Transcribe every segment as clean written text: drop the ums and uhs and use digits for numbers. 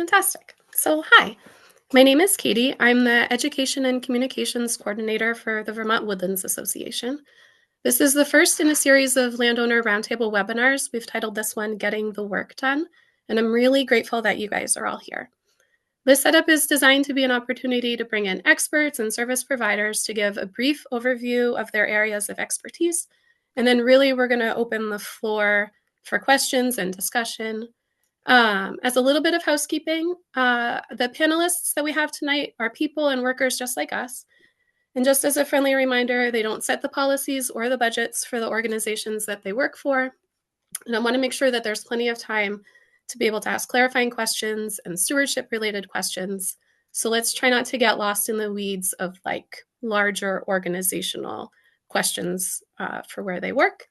Fantastic. So, hi, my name is Katie. I'm the Education and Communications Coordinator for the Vermont Woodlands Association. This is the first in a series of landowner roundtable webinars. We've titled this one Getting the Work Done, and I'm really grateful that you guys are all here. This setup is designed to be an opportunity to bring in experts and service providers to give a brief overview of their areas of expertise, and then really we're going to open the floor for questions and discussion. As a little bit of housekeeping, the panelists that we have tonight are people and workers just like us. And just as a friendly reminder, they don't set the policies or the budgets for the organizations that they work for. And I want to make sure that there's plenty of time to be able to ask clarifying questions and stewardship related questions. So let's try not to get lost in the weeds of like larger organizational questions for where they work.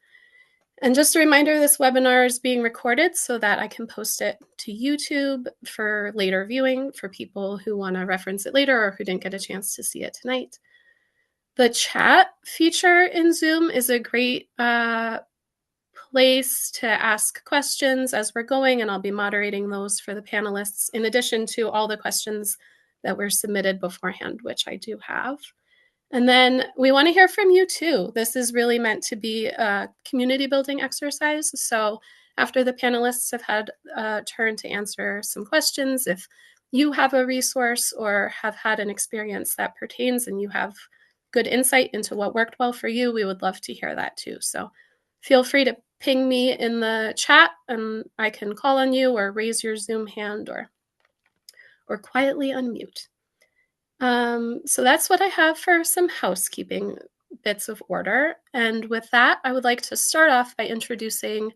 And just a reminder, this webinar is being recorded so that I can post it to YouTube for later viewing for people who want to reference it later or who didn't get a chance to see it tonight. The chat feature in Zoom is a great place to ask questions as we're going, and I'll be moderating those for the panelists, in addition to all the questions that were submitted beforehand, which I do have. And then we want to hear from you too. This is really meant to be a community building exercise. So after the panelists have had a turn to answer some questions, if you have a resource or have had an experience that pertains and you have good insight into what worked well for you, we would love to hear that too. So feel free to ping me in the chat and I can call on you or raise your Zoom hand or quietly unmute. So that's what I have for some housekeeping bits of order. And with that, I would like to start off by introducing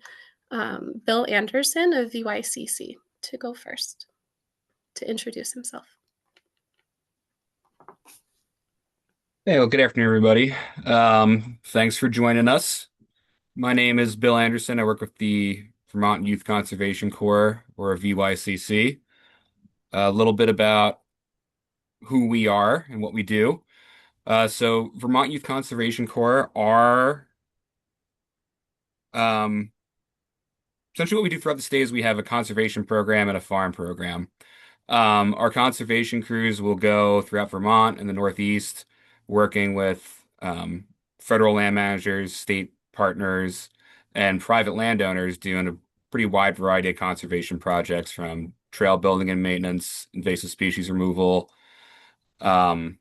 Bill Anderson of VYCC to go first, to introduce himself. Hey, well, good afternoon, everybody. Thanks for joining us. My name is Bill Anderson. I work with the Vermont Youth Conservation Corps, or VYCC. A little bit about who we are and what we do. So Vermont Youth Conservation Corps are um, essentially what we do throughout the state is we have a conservation program and a farm program. Our conservation crews will go throughout Vermont and the Northeast, working with federal land managers, state partners, and private landowners doing a pretty wide variety of conservation projects from trail building and maintenance, invasive species removal, um,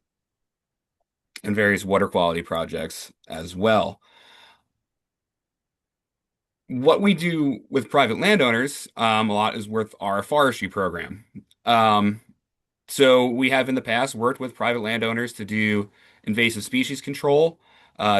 and various water quality projects as well. What we do with private landowners, a lot is with our forestry program. Um, So we have in the past worked with private landowners to do invasive species control,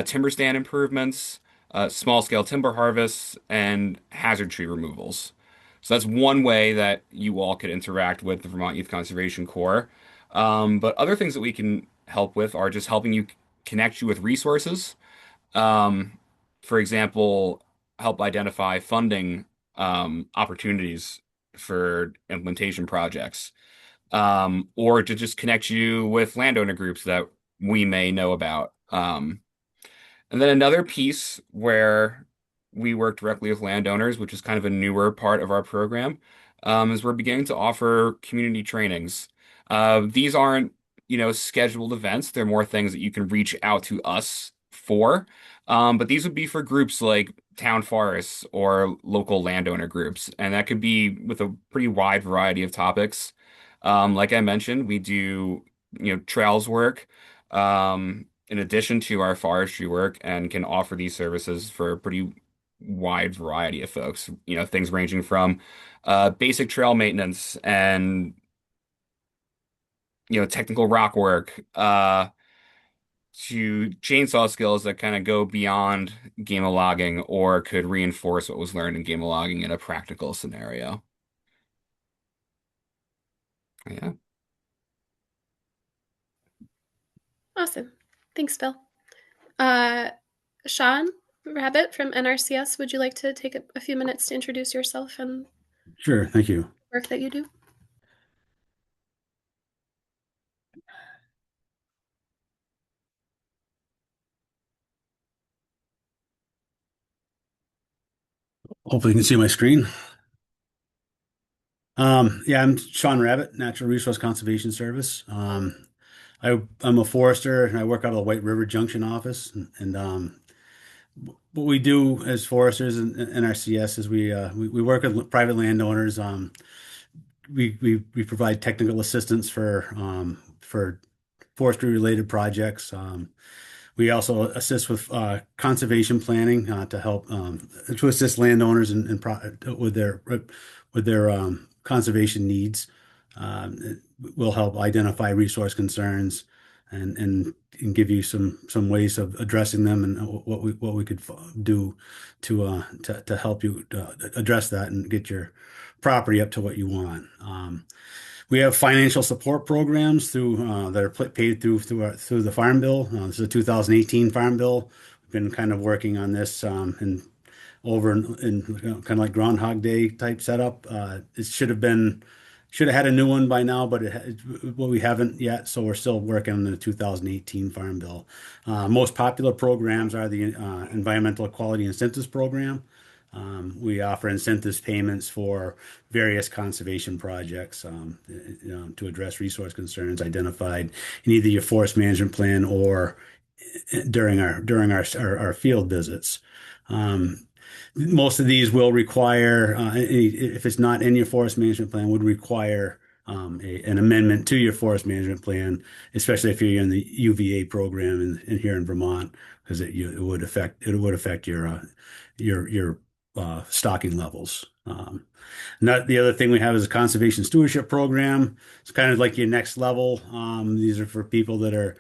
timber stand improvements, small scale timber harvests, and hazard tree removals. So that's one way that you all could interact with the Vermont Youth Conservation Corps. But other things that we can help with are just helping you connect you with resources. Um, for example, help identify funding opportunities for implementation projects, or to just connect you with landowner groups that we may know about. And then another piece where we work directly with landowners, which is kind of a newer part of our program, is we're beginning to offer community trainings. These aren't, scheduled events. They're more things that you can reach out to us for. But these would be for groups like town forests or local landowner groups, and that could be with a pretty wide variety of topics. Like I mentioned, we do, trails work, in addition to our forestry work, and can offer these services for a pretty wide variety of folks. Things ranging from basic trail maintenance and, technical rock work, to chainsaw skills that kind of go beyond game logging or could reinforce what was learned in game logging in a practical scenario. Yeah. Awesome. Thanks, Bill. Uh, Sean Rabbit from NRCS, would you like to take a few minutes to introduce yourself and Sure, thank you. work that you do? Hopefully you can see my screen. Yeah, I'm Sean Rabbit, Natural Resource Conservation Service. I'm a forester and I work out of the White River Junction office. And what we do as foresters in NRCS is we work with private landowners. We provide technical assistance for forestry related projects. We also assist with conservation planning to assist landowners with their conservation needs. We'll help identify resource concerns and give you some ways of addressing them and what we could do to help you address that and get your property up to what you want. We have financial support programs that are paid through the Farm Bill. This is a 2018 Farm Bill. We've been kind of working on this kind of like Groundhog Day type setup. It should have had a new one by now, but well, we haven't yet. So we're still working on the 2018 Farm Bill. Most popular programs are the Environmental Quality Incentives Program. We offer incentives payments for various conservation projects to address resource concerns identified in either your forest management plan or during our field visits. Um, Most of these will require, if it's not in your forest management plan, would require an amendment to your forest management plan, especially if you're in the UVA program in here in Vermont, because it would affect your stocking levels. The other thing we have is a conservation stewardship program. It's kind of like your next level. These are for people that are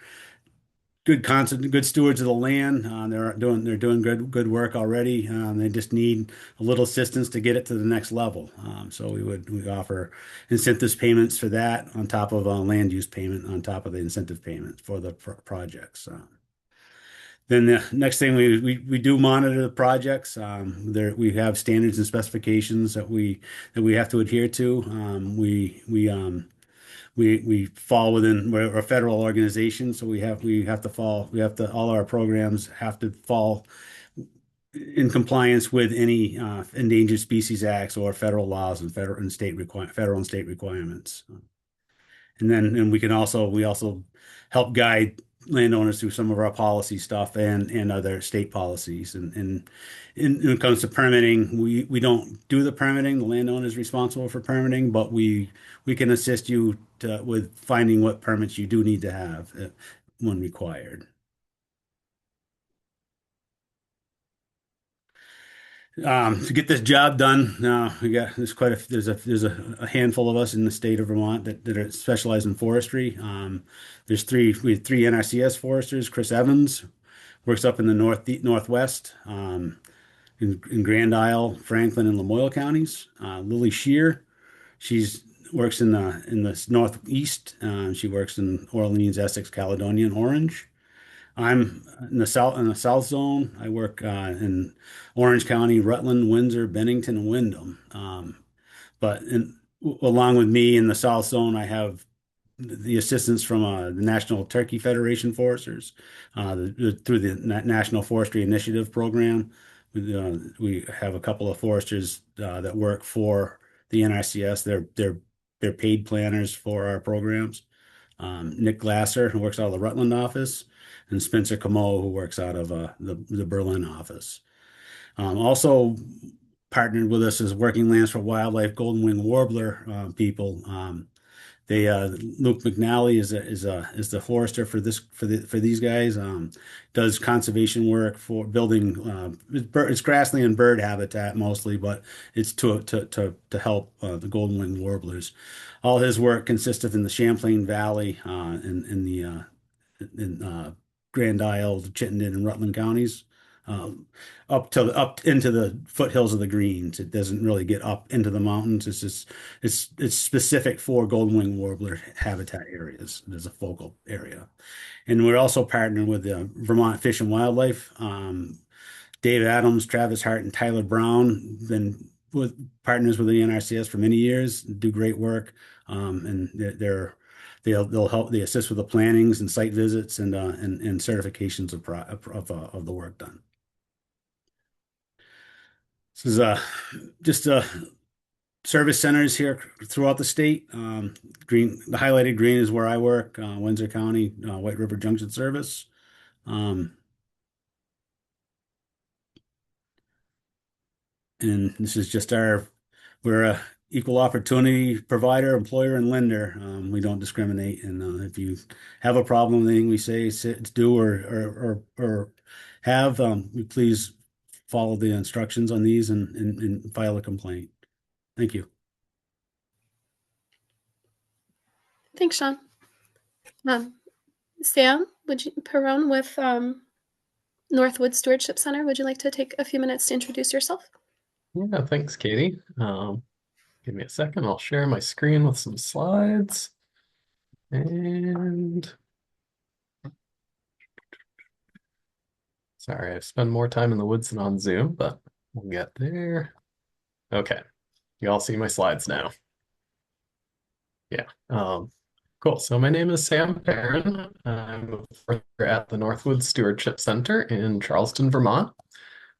good stewards of the land. They're doing good work already. They just need a little assistance to get it to the next level. So we offer incentives payments for that on top of a land use payment on top of the incentive payment for the projects. Then the next thing we do monitor the projects. We have standards and specifications that we have to adhere to. We fall within, we're a federal organization, so we have to all our programs have to fall in compliance with any Endangered Species Acts or federal laws and federal and state requirements. We also help guide landowners through some of our policy stuff and other state policies. And when it comes to permitting, we don't do the permitting. The landowner is responsible for permitting, but we can assist you with finding what permits you do need to have when required. To get this job done, there's a handful of us in the state of Vermont that are specialized in forestry. We have three NRCS foresters. Chris Evans works up in the northwest, in Grand Isle, Franklin, and Lamoille counties. Lily Shear, she's works in the northeast. She works in Orleans, Essex, Caledonia, and Orange. I'm in the south zone. I work in Orange County, Rutland, Windsor, Bennington, and Windham. Along with me in the south zone, I have the assistance from the National Turkey Federation Foresters through the National Forestry Initiative program. We have a couple of foresters that work for the NRCS. They're paid planners for our programs. Nick Glasser, who works out of the Rutland office, and Spencer Camo, who works out of the Berlin office. Also partnered with us is Working Lands for Wildlife Golden Wing Warbler people. Luke McNally is the forester for these guys. Does conservation work for building. It's grassland and bird habitat mostly, but it's to help the golden winged warblers. All his work consists of in the Champlain Valley, in Grand Isle, Chittenden, and Rutland counties, uh, up into the foothills of the Greens. It doesn't really get up into the mountains. It's specific for golden wing warbler habitat areas. There's a focal area, and we're also partnering with the Vermont Fish and Wildlife. Dave Adams, Travis Hart, and Tyler Brown been with partners with the NRCS for many years. Do great work, and they'll help. They assist with the plannings and site visits and certifications of the work done. This is just service centers here throughout the state. The highlighted green is where I work, Windsor County, White River Junction Service. Um, and this is just we're a equal opportunity provider, employer, and lender. We don't discriminate. And if you have a problem with anything we say, do, or have, please follow the instructions on these and file a complaint. Thank you. Thanks, Sean. Sam, Perone with Northwood Stewardship Center, would you like to take a few minutes to introduce yourself? Yeah, thanks, Katie. Give me a second. I'll share my screen with some slides. And sorry, I've spent more time in the woods than on Zoom, but we'll get there. Okay, you all see my slides now. Yeah, cool. So my name is Sam Perrin. I'm a fourth year at the Northwood Stewardship Center in Charleston, Vermont.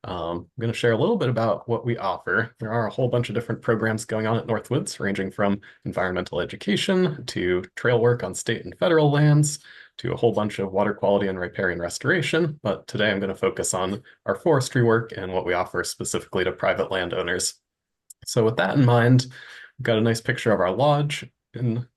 I'm going to share a little bit about what we offer. There are a whole bunch of different programs going on at Northwoods, ranging from environmental education to trail work on state and federal lands to a whole bunch of water quality and riparian restoration. But today I'm going to focus on our forestry work and what we offer specifically to private landowners. So with that in mind, we've got a nice picture of our lodge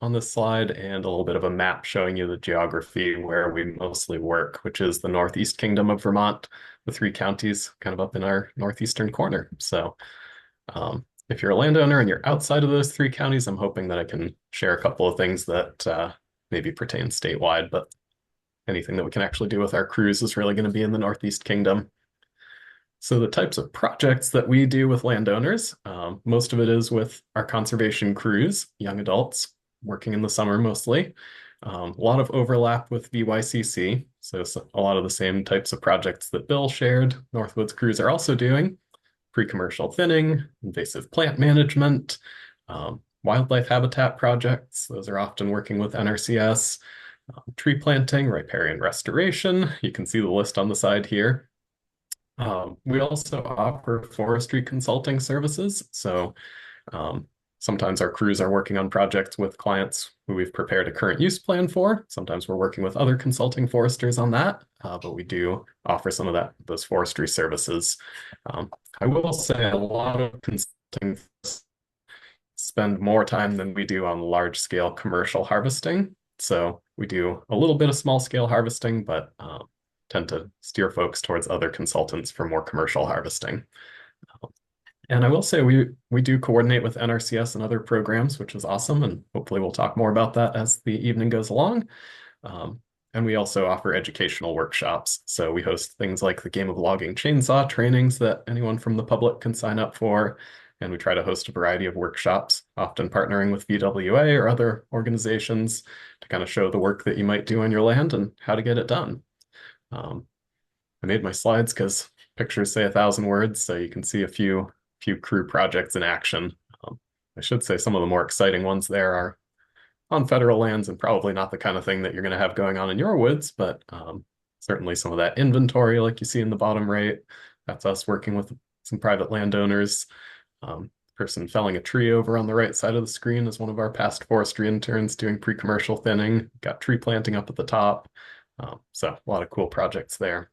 on this slide and a little bit of a map showing you the geography where we mostly work, which is the Northeast Kingdom of Vermont, the 3 counties kind of up in our northeastern corner. So if you're a landowner and you're outside of those 3 counties, I'm hoping that I can share a couple of things that maybe pertain statewide, but anything that we can actually do with our crews is really going to be in the Northeast Kingdom. So the types of projects that we do with landowners, most of it is with our conservation crews, young adults, working in the summer mostly. A lot of overlap with VYCC, so a lot of the same types of projects that Bill shared, Northwood's crews are also doing. Pre-commercial thinning, invasive plant management, wildlife habitat projects, those are often working with NRCS, tree planting, riparian restoration, you can see the list on the side here. We also offer forestry consulting services. So sometimes our crews are working on projects with clients who we've prepared a current use plan for. Sometimes we're working with other consulting foresters on that, but we do offer some of those forestry services. I will say a lot of consulting spend more time than we do on large scale commercial harvesting. So we do a little bit of small scale harvesting, but tend to steer folks towards other consultants for more commercial harvesting. And I will say we do coordinate with NRCS and other programs, which is awesome. And hopefully we'll talk more about that as the evening goes along. And we also offer educational workshops. So we host things like the game of logging chainsaw trainings that anyone from the public can sign up for. And we try to host a variety of workshops, often partnering with VWA or other organizations to kind of show the work that you might do on your land and how to get it done. I made my slides because pictures say 1,000 words, so you can see a few crew projects in action. I should say some of the more exciting ones there are on federal lands and probably not the kind of thing that you're going to have going on in your woods, but certainly some of that inventory like you see in the bottom right, that's us working with some private landowners. Person felling a tree over on the right side of the screen is one of our past forestry interns doing pre-commercial thinning, got tree planting up at the top. So a lot of cool projects there.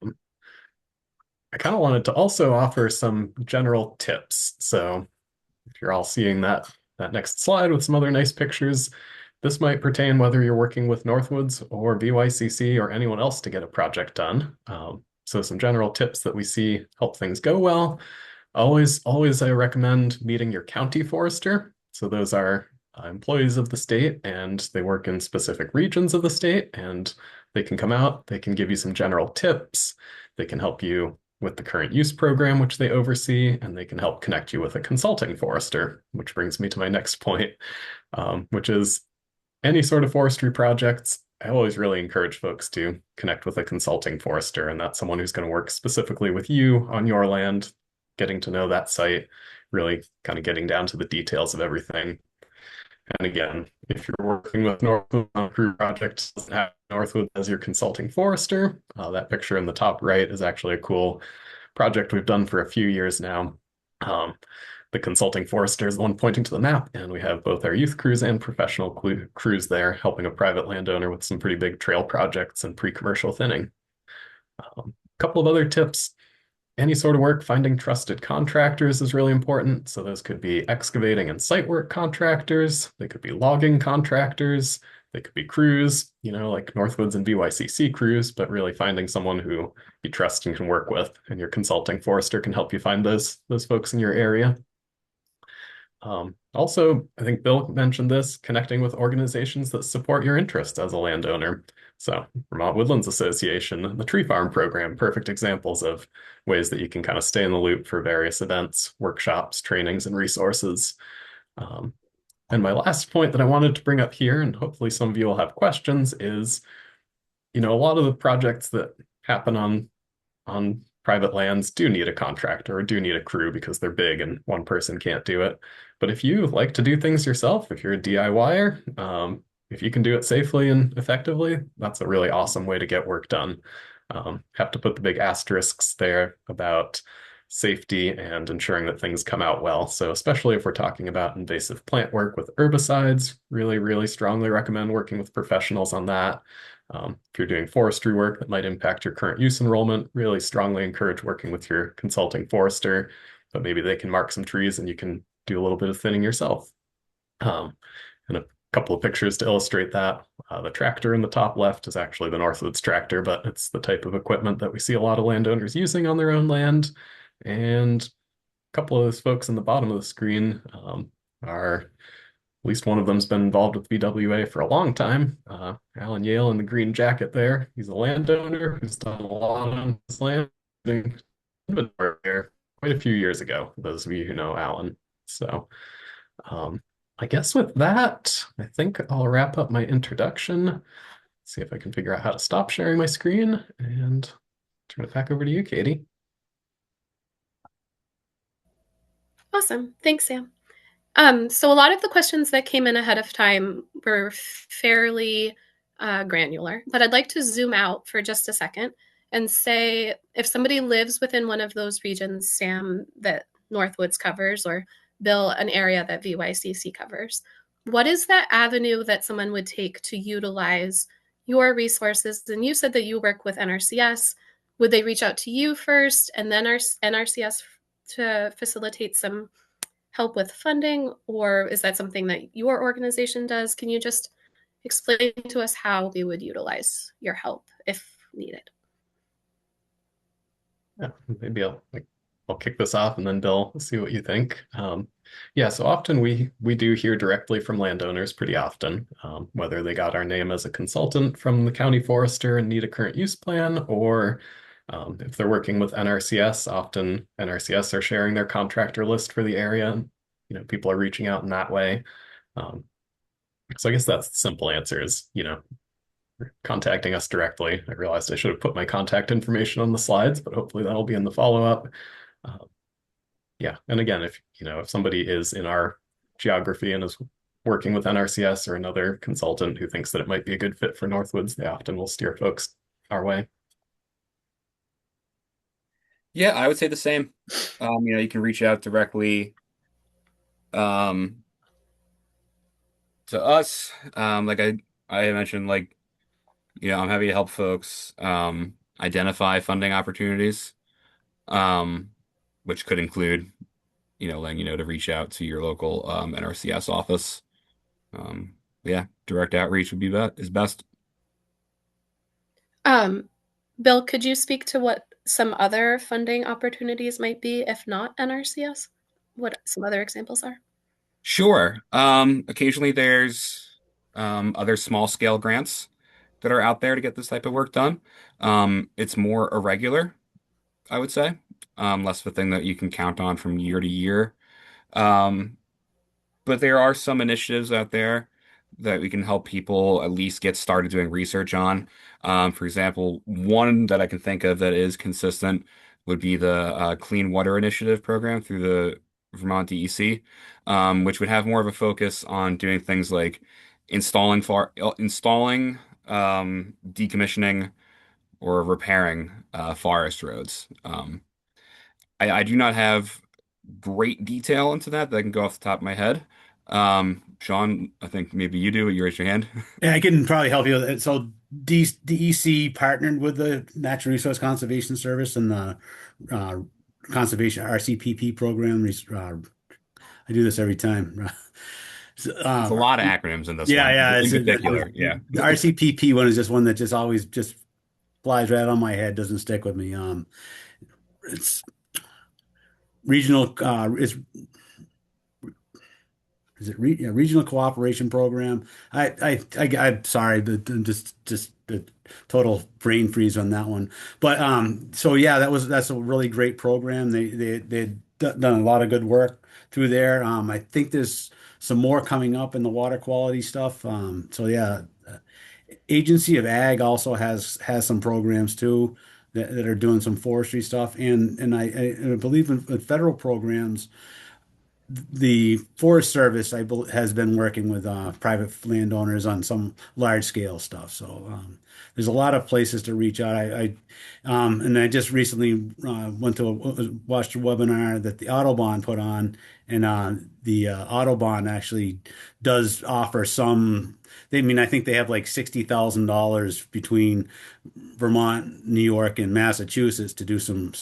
I kind of wanted to also offer some general tips. So if you're all seeing that next slide with some other nice pictures, this might pertain whether you're working with Northwoods or VYCC or anyone else to get a project done. So some general tips that we see help things go well. Always I recommend meeting your county forester. So those are employees of the state and they work in specific regions of the state and they can come out, they can give you some general tips, they can help you with the current use program, which they oversee, and they can help connect you with a consulting forester, which brings me to my next point, which is any sort of forestry projects. I always really encourage folks to connect with a consulting forester, and that's someone who's going to work specifically with you on your land, getting to know that site, really kind of getting down to the details of everything. And again, if you're working with Northwood on a crew project, doesn't have Northwood as your consulting forester, that picture in the top right is actually a cool project we've done for a few years now. Um, the consulting forester is the one pointing to the map, and we have both our youth crews and professional crews there helping a private landowner with some pretty big trail projects and pre-commercial thinning. A couple of other tips. Any sort of work, finding trusted contractors is really important. So those could be excavating and site work contractors. They could be logging contractors. They could be crews, like Northwoods and VYCC crews, but really finding someone who you trust and can work with. And your consulting forester can help you find those folks in your area. Also, I think Bill mentioned this, connecting with organizations that support your interests as a landowner. So Vermont Woodlands Association, the Tree Farm Program, perfect examples of ways that you can kind of stay in the loop for various events, workshops, trainings, and resources. And my last point that I wanted to bring up here, and hopefully some of you will have questions, is, a lot of the projects that happen on private lands do need a contractor or do need a crew because they're big and one person can't do it. But if you like to do things yourself, if you're a DIYer, if you can do it safely and effectively, that's a really awesome way to get work done. Have to put the big asterisks there about safety and ensuring that things come out well. So especially if we're talking about invasive plant work with herbicides, really, really strongly recommend working with professionals on that. If you're doing forestry work that might impact your current use enrollment, really strongly encourage working with your consulting forester, but maybe they can mark some trees and you can do a little bit of thinning yourself. And a couple of pictures to illustrate that. The tractor in the top left is actually the Northwoods tractor, but it's the type of equipment that we see a lot of landowners using on their own land. And a couple of those folks in the bottom of the screen are, at least one of them's been involved with VWA for a long time. Alan Yale in the green jacket there. He's a landowner who's done a lot on his land quite a few years ago, those of you who know Alan. So I guess with that, I think I'll wrap up my introduction. See if I can figure out how to stop sharing my screen and turn it back over to you, Katie. Awesome. Thanks, Sam. So a lot of the questions that came in ahead of time were fairly granular, but I'd like to zoom out for just a second and say if somebody lives within one of those regions, Sam, that Northwoods covers, or Bill, an area that VYCC covers, what is that avenue that someone would take to utilize your resources? And you said that you work with NRCS. Would they reach out to you first and then our NRCS to facilitate some help with funding, or is that something that your organization does? Can you just explain to us how we would utilize your help if needed? Yeah, maybe I'll kick this off and then Bill, see what you think. Yeah, so often we do hear directly from landowners pretty often, whether they got our name as a consultant from the county forester and need a current use plan, or if they're working with NRCS, often NRCS are sharing their contractor list for the area. People are reaching out in that way. So I guess that's the simple answer is, contacting us directly. I realized I should have put my contact information on the slides, but hopefully that'll be in the follow-up. Yeah, and again, if somebody is in our geography and is working with NRCS or another consultant who thinks that it might be a good fit for Northwoods, they often will steer folks our way. Yeah, I would say the same. You can reach out directly to us. Like I mentioned, I'm happy to help folks identify funding opportunities, which could include, letting you know to reach out to your local NRCS office. Yeah, direct outreach would be is best. Bill, could you speak to what some other funding opportunities might be, if not NRCS? What some other examples are? Sure. Occasionally there's other small scale grants that are out there to get this type of work done. It's more irregular, I would say. Less of a thing that you can count on from year to year. Um, but there are some initiatives out there that we can help people at least get started doing research on. For example, one that I can think of that is consistent would be the Clean Water Initiative program through the Vermont DEC, which would have more of a focus on doing things like installing, decommissioning, or repairing forest roads. I do not have great detail into that I can go off the top of my head. Sean, I think maybe you do. You raise your hand. Yeah, I can probably help you with it. So DEC partnered with the Natural Resource Conservation Service and the uh, Conservation RCPP program. I do this every time. So, It's a lot of acronyms in this yeah, one, yeah. in particular. Yeah. The RCPP one is just one that just always just flies right on my head, doesn't stick with me. It's regional. Is it yeah, regional cooperation program? I'm sorry, but just the total brain freeze on that one. But so yeah, that's a really great program. They've done a lot of good work through there. I think there's some more coming up in the water quality stuff. So yeah, Agency of Ag also has some programs too that are doing some forestry stuff, and I believe in federal programs the Forest Service has been working with private landowners on some large scale stuff. So there's a lot of places to reach out. And I just recently went to watched a webinar that the Autobahn put on, and the Autobahn actually does offer some. I mean, I think they have like $60,000 between Vermont, New York, and Massachusetts to do some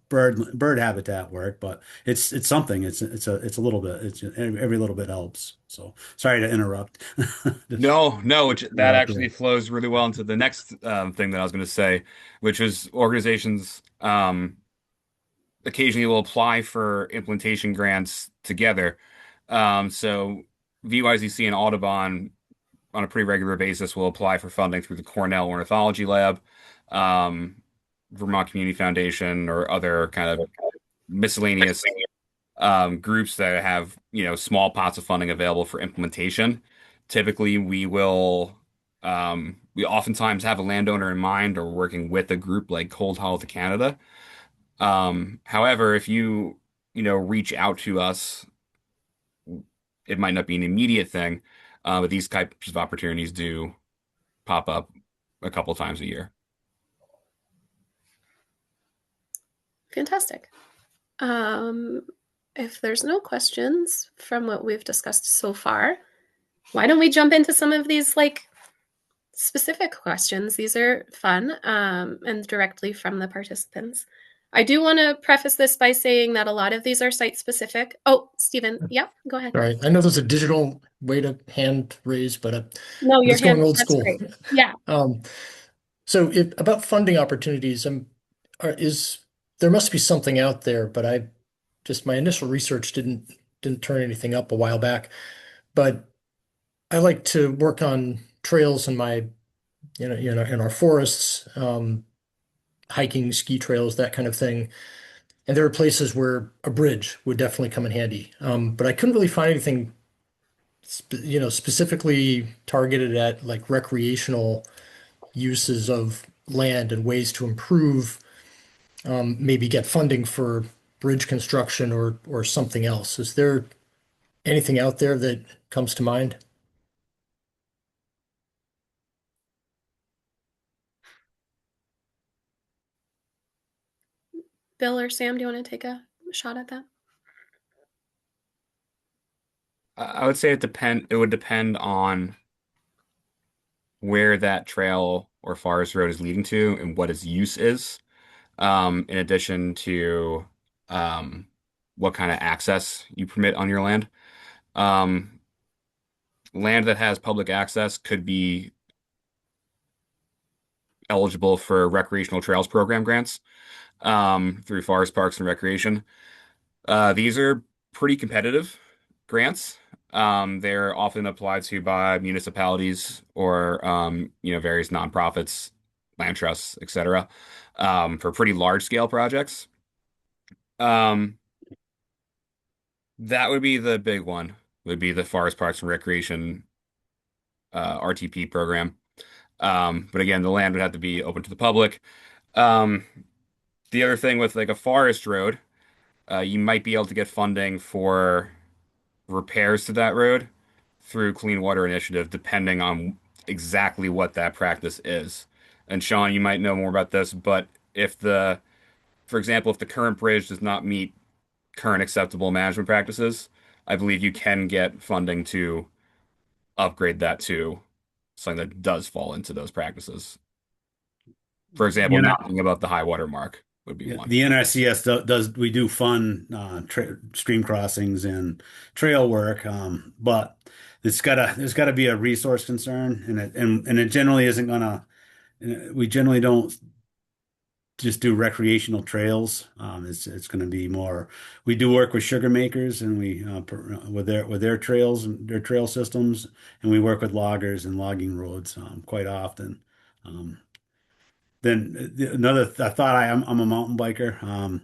bird habitat work, but it's something. It's a little bit. It's every little bit helps. So sorry to interrupt. Just No, which throw it that out actually there. flows really well into the next thing that I was going to say, which is organizations occasionally will apply for implementation grants together. So VYCC and Audubon on a pretty regular basis will apply for funding through the Cornell Ornithology Lab, um, Vermont Community Foundation, or other kind of miscellaneous groups that have, small pots of funding available for implementation. Typically, we oftentimes have a landowner in mind or working with a group like Cold Hall to Canada. However, if reach out to us, it might not be an immediate thing, but these types of opportunities do pop up a couple times a year. Fantastic. If there's no questions from what we've discussed so far, why don't we jump into some of these specific questions? These are fun and directly from the participants. I do want to preface this by saying that a lot of these are site specific. Oh, Stephen, yeah, go ahead. All right. I know there's a digital way to hand raise, but No, your it's going hand, old that's school. great. Yeah. So about funding opportunities, there must be something out there, but my initial research didn't turn anything up a while back. But I like to work on trails in in our forests, hiking, ski trails, that kind of thing. And there are places where a bridge would definitely come in handy. But I couldn't really find anything, specifically targeted at like recreational uses of land and ways to improve, maybe get funding for bridge construction or something else. Is there anything out there that comes to mind? Bill or Sam, do you want to take a shot at that? I would say it would depend on where that trail or forest road is leading to and what its use is. In addition to um, what kind of access you permit on your land. Um, Land that has public access could be eligible for recreational trails program grants through Forest Parks and Recreation. These are pretty competitive grants. They're often applied to by municipalities or various nonprofits, land trusts, etc. For pretty large scale projects. Um, that would be the big one. Would be the Forest Parks and Recreation RTP program. But again, the land would have to be open to the public. Um, the other thing with like a forest road, you might be able to get funding for repairs to that road through Clean Water Initiative, depending on exactly what that practice is. And Sean, you might know more about this, but for example, if the current bridge does not meet current acceptable management practices, I believe you can get funding to upgrade that to something that does fall into those practices. For example, Yeah. not being above the high water mark would be Yeah, one. the NRCS does we do fund stream crossings and trail work, but there's gotta be a resource concern, and it generally isn't gonna. We generally don't just do recreational trails. It's going to be more. We do work with sugar makers, and with their trails and their trail systems, and we work with loggers and logging roads quite often. Um, I thought I'm a mountain biker.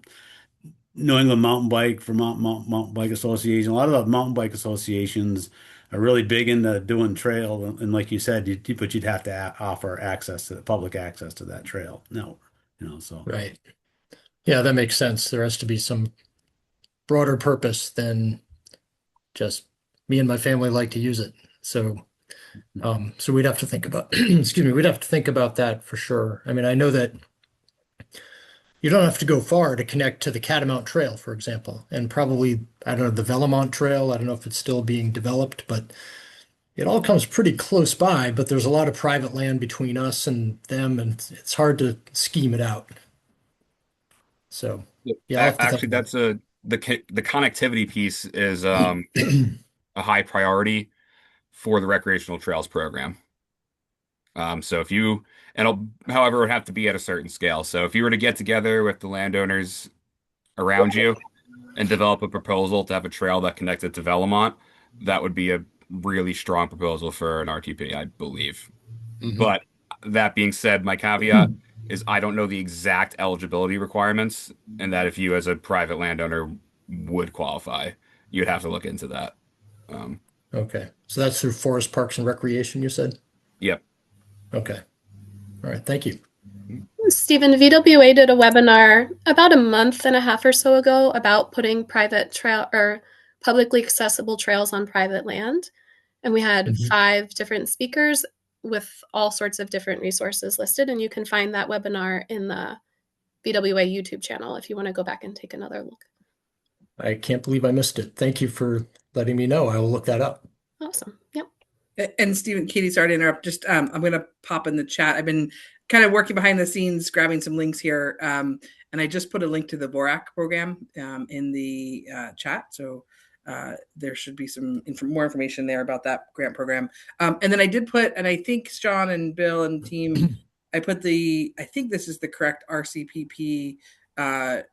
New England Mountain Bike, Vermont Mountain Bike Association. A lot of the mountain bike associations are really big into doing trail, and like you said, but you'd have to offer access to public access to that trail. No, so. Right. Yeah, that makes sense. There has to be some broader purpose than just me and my family like to use it. So we'd have to think about, excuse me, we'd have to think about that for sure. I mean, I know that you don't have to go far to connect to the Catamount Trail, for example, and probably, I don't know, the Velomont Trail. I don't know if it's still being developed, but it all comes pretty close by, but there's a lot of private land between us and them, and it's hard to scheme it out. So, yeah, I'll have to think Actually, about that's the connectivity piece is it. a high priority for the recreational trails program. So if you, however, it would have to be at a certain scale. So if you were to get together with the landowners around you and develop a proposal to have a trail that connected to Velomont, that would be a really strong proposal for an RTP, I believe. Mhm. But that being said, my caveat is I don't know the exact eligibility requirements, and that if you as a private landowner would qualify, you'd have to look into that. Um, Okay. So that's through Forest Parks and Recreation, you said? yep. Okay. All right. Thank you. Stephen, VWA did a webinar about a month and a half or so ago about putting private trail or publicly accessible trails on private land. And we had Mhm. 5 different speakers with all sorts of different resources listed. And you can find that webinar in the VWA YouTube channel if you want to go back and take another look. I can't believe I missed it. Thank you for letting me know. I will look that up. Awesome. Yep. And Stephen, Katie, sorry to interrupt. Just I'm going to pop in the chat. I've been kind of working behind the scenes, grabbing some links here, and I just put a link to the Borac program in the chat. So there should be some more information there about that grant program. And then I did put, and I think Sean and Bill and team, I think this is the correct RCPP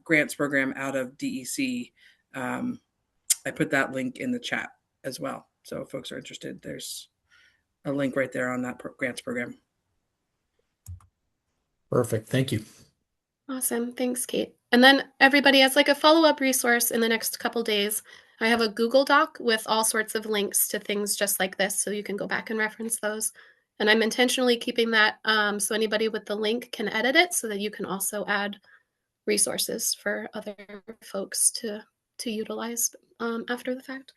grants program out of DEC. I put that link in the chat as well. So if folks are interested, there's a link right there on that grants program. Perfect. Thank you. Awesome. Thanks, Kate. And then everybody has like a follow-up resource in the next couple days. I have a Google Doc with all sorts of links to things just like this, so you can go back and reference those. And I'm intentionally keeping that so anybody with the link can edit it so that you can also add resources for other folks to utilize after the fact.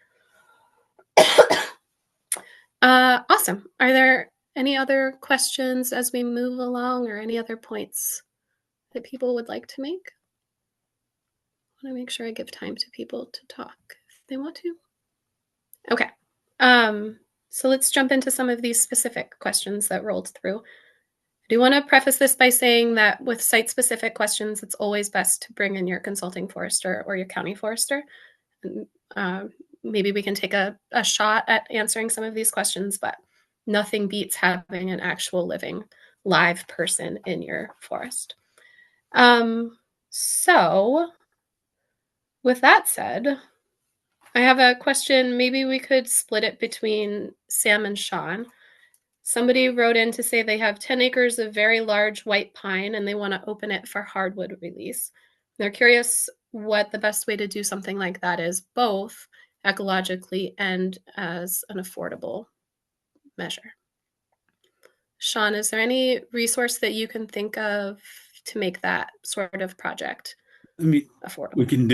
Awesome. Are there any other questions as we move along or any other points that people would like to make? I want to make sure I give time to people to talk if they want to. Okay. So let's jump into some of these specific questions that rolled through. I do want to preface this by saying that with site-specific questions, it's always best to bring in your consulting forester or your county forester. And, maybe we can take a shot at answering some of these questions, but nothing beats having an actual living live person in your forest. So with that said, I have a question. Maybe we could split it between Sam and Sean. Somebody wrote in to say they have 10 acres of very large white pine and they want to open it for hardwood release. They're curious what the best way to do something like that is, both ecologically and as an affordable measure. Sean, is there any resource that you can think of to make that sort of project affordable? We can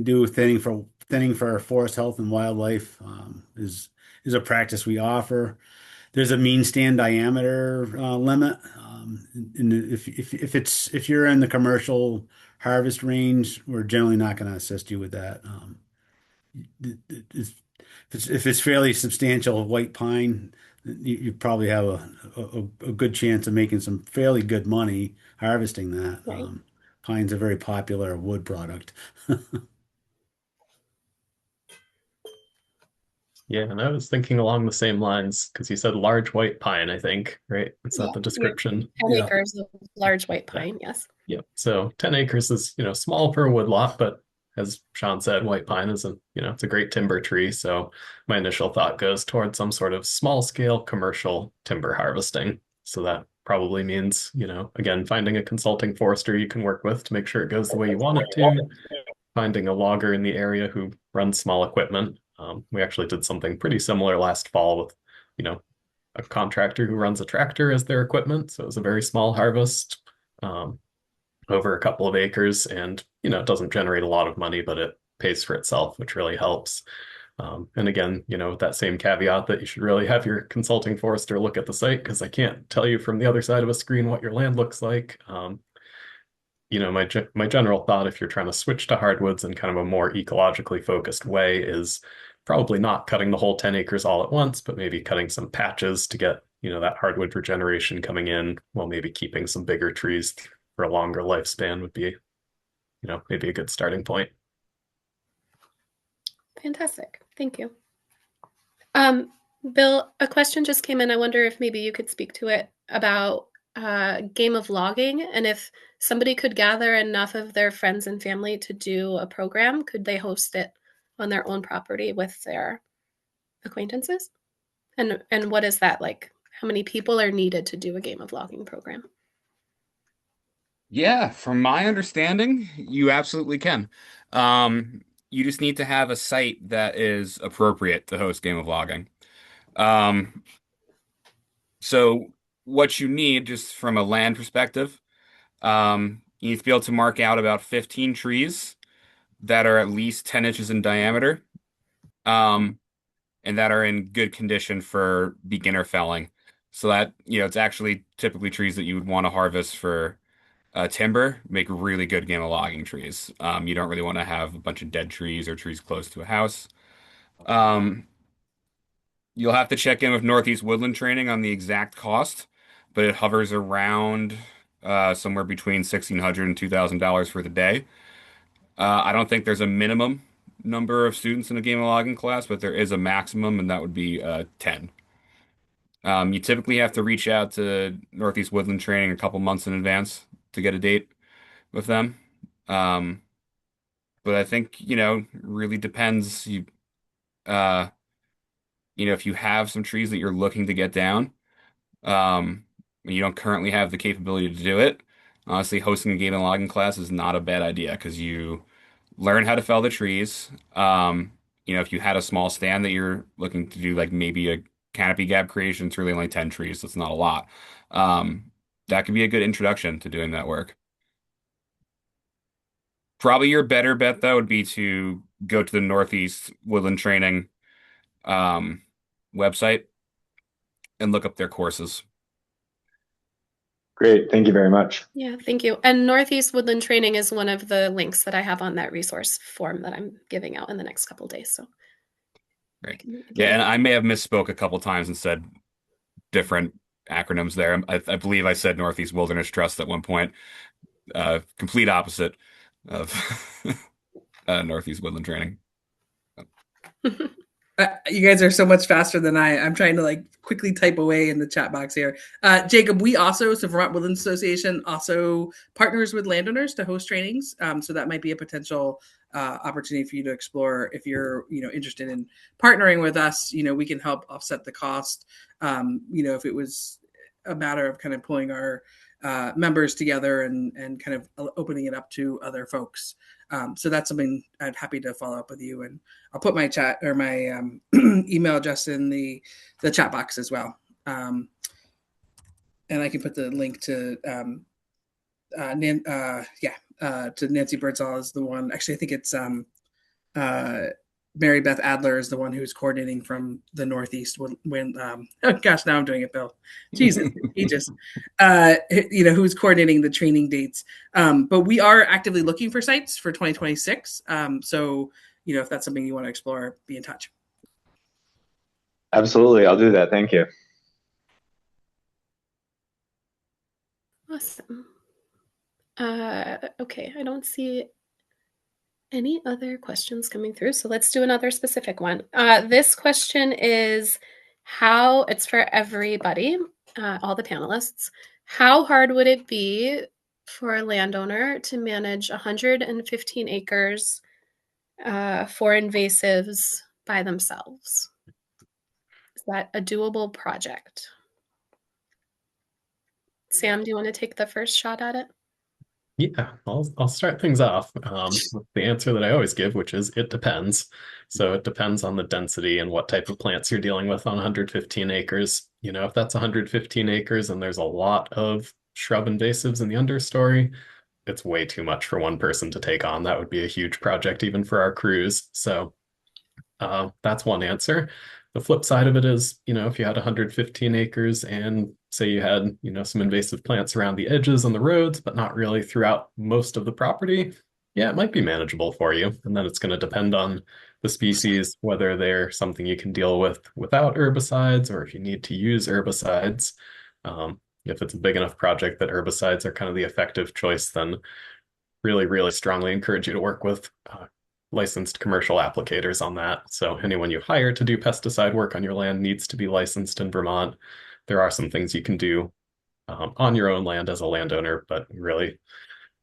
do thinning for forest health and wildlife is a practice we offer. There's a mean stand diameter limit. And if you're in the commercial harvest range, we're generally not going to assist you with that. If it's fairly substantial white pine, you probably have a good chance of making some fairly good money harvesting that. Right. Pine's a very popular wood product. Yeah, and I was thinking along the same lines because you said large white pine, I think, right? Is Yeah. that the description? 10 Yeah. acres of large white Yeah. pine, yes. Yeah. So 10 acres is, small for a woodlot, but as Sean said, white pine is it's a great timber tree. So my initial thought goes towards some sort of small scale commercial timber harvesting. So that probably means, again, finding a consulting forester you can work with to make sure it goes the way you want it to, finding a logger in the area who runs small equipment. We actually did something pretty similar last fall with, a contractor who runs a tractor as their equipment. So it was a very small harvest, over a couple of acres, and it doesn't generate a lot of money, but it pays for itself, which really helps. And again, with that same caveat that you should really have your consulting forester look at the site because I can't tell you from the other side of a screen what your land looks like. My general thought, if you're trying to switch to hardwoods in kind of a more ecologically focused way, is probably not cutting the whole 10 acres all at once, but maybe cutting some patches to get, that hardwood regeneration coming in while maybe keeping some bigger trees for a longer lifespan would be, maybe a good starting point. Fantastic. Thank you. Bill, a question just came in. I wonder if maybe you could speak to it about game of logging, and if somebody could gather enough of their friends and family to do a program, could they host it on their own property with their acquaintances? And what is that like? How many people are needed to do a game of logging program? Yeah, from my understanding, you absolutely can. You just need to have a site that is appropriate to host game of logging. Um, so what you need, just from a land perspective, you need to be able to mark out about 15 trees that are at least 10 inches in diameter, um, and that are in good condition for beginner felling. So that, it's actually typically trees that you would want to harvest for timber, make really good game of logging trees. You don't really want to have a bunch of dead trees or trees close to a house. Um, you'll have to check in with Northeast Woodland Training on the exact cost, but it hovers around somewhere between $1,600 and $2,000 for the day. I don't think there's a minimum number of students in a game of logging class, but there is a maximum, and that would be 10. You typically have to reach out to Northeast Woodland Training a couple months in advance to get a date with them. Um, but I think, really depends. Uh, if you have some trees that you're looking to get down, and you don't currently have the capability to do it, honestly, hosting a game and logging class is not a bad idea because you learn how to fell the trees. If you had a small stand that you're looking to do, like maybe a canopy gap creation, it's really only 10 trees, so it's not a lot. That could be a good introduction to doing that work. Probably your better bet, though, would be to go to the Northeast Woodland Training website and look up their courses. Great. Thank you very much. Yeah, thank you. And Northeast Woodland Training is one of the links that I have on that resource form that I'm giving out in the next couple of days. So, Great. Yeah, and I may have misspoke a couple times and said different acronyms there. I believe I said Northeast Wilderness Trust at one point. Complete opposite of Northeast Woodland Training. You guys are so much faster than I'm trying to quickly type away in the chat box here. Jacob, so Vermont Woodlands Association also partners with landowners to host trainings. So that might be a potential opportunity for you to explore if you're, interested in partnering with us. We can help offset the cost. If it was a matter of kind of pulling our members together and kind of opening it up to other folks. So that's something I'd happy to follow up with you, and I'll put my chat or my email address in the chat box as well. And I can put the link to to Nancy Birdsall is the one. Actually, I think it's Mary Beth Adler is the one who's coordinating from the Northeast when oh gosh, now I'm doing it, Bill. Jesus, ages. Who's coordinating the training dates. But we are actively looking for sites for 2026. So, if that's something you want to explore, be in touch. Absolutely, I'll do that. Thank you. Awesome. Okay, I don't see any other questions coming through, so let's do another specific one. This question is it's for everybody, all the panelists. How hard would it be for a landowner to manage 115 acres for invasives by themselves? Is that a doable project? Sam, do you want to take the first shot at it? Yeah, I'll start things off with the answer that I always give, which is it depends. So it depends on the density and what type of plants you're dealing with on 115 acres. If that's 115 acres and there's a lot of shrub invasives in the understory, it's way too much for one person to take on. That would be a huge project even for our crews. So that's one answer. The flip side of it is, if you had 115 acres and say you had, some invasive plants around the edges on the roads, but not really throughout most of the property, yeah, it might be manageable for you. And then it's going to depend on the species, whether they're something you can deal with without herbicides or if you need to use herbicides. If it's a big enough project that herbicides are kind of the effective choice, then really, really strongly encourage you to work with licensed commercial applicators on that. So anyone you hire to do pesticide work on your land needs to be licensed in Vermont. There are some things you can do on your own land as a landowner, but really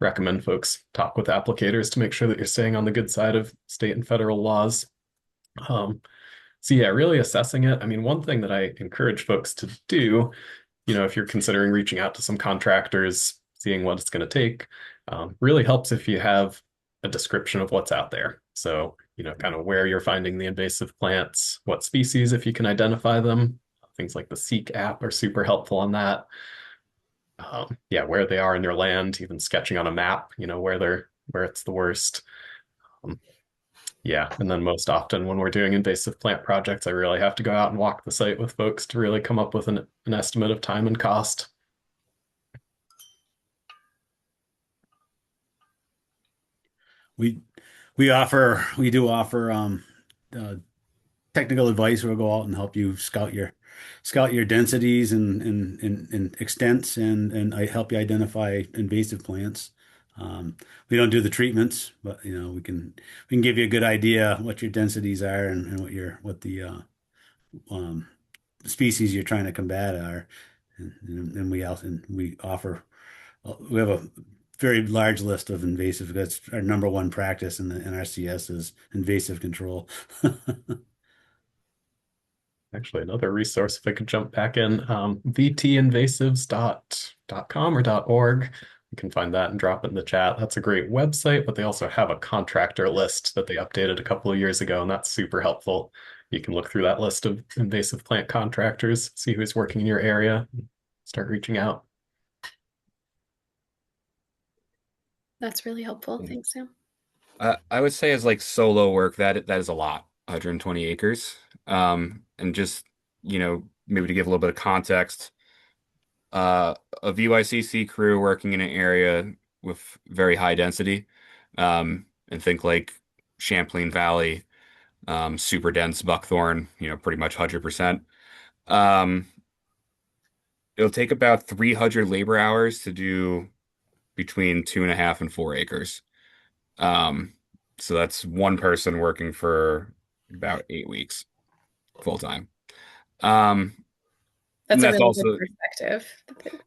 recommend folks talk with applicators to make sure that you're staying on the good side of state and federal laws. So yeah, really assessing it. I mean, one thing that I encourage folks to do, if you're considering reaching out to some contractors, seeing what it's going to take, really helps if you have a description of what's out there. So, kind of where you're finding the invasive plants, what species, if you can identify them. Things like the Seek app are super helpful on that. Yeah, where they are in your land, even sketching on a map, where it's the worst. Yeah, and then most often when we're doing invasive plant projects, I really have to go out and walk the site with folks to really come up with an estimate of time and cost. We do offer technical advice. We'll go out and help you scout your densities and extents, and I help you identify invasive plants. We don't do the treatments, but we can give you a good idea what your densities are and what the species you're trying to combat are, and we offer. We have a very large list of invasive. That's our number one practice in the NRCS is invasive control. Actually, another resource, if I could jump back in, vtinvasives.com or .org. You can find that and drop it in the chat. That's a great website, but they also have a contractor list that they updated a couple of years ago, and that's super helpful. You can look through that list of invasive plant contractors, see who's working in your area, start reaching out. That's really helpful. Thanks, Sam. I would say as like solo work, that is a lot, 120 acres. And just, maybe to give a little bit of context, a VYCC crew working in an area with very high density, and think like Champlain Valley, super dense buckthorn, pretty much 100%. It'll take about 300 labor hours to do between 2.5 and 4 acres. So that's one person working for about 8 weeks full time. That's a really also good perspective.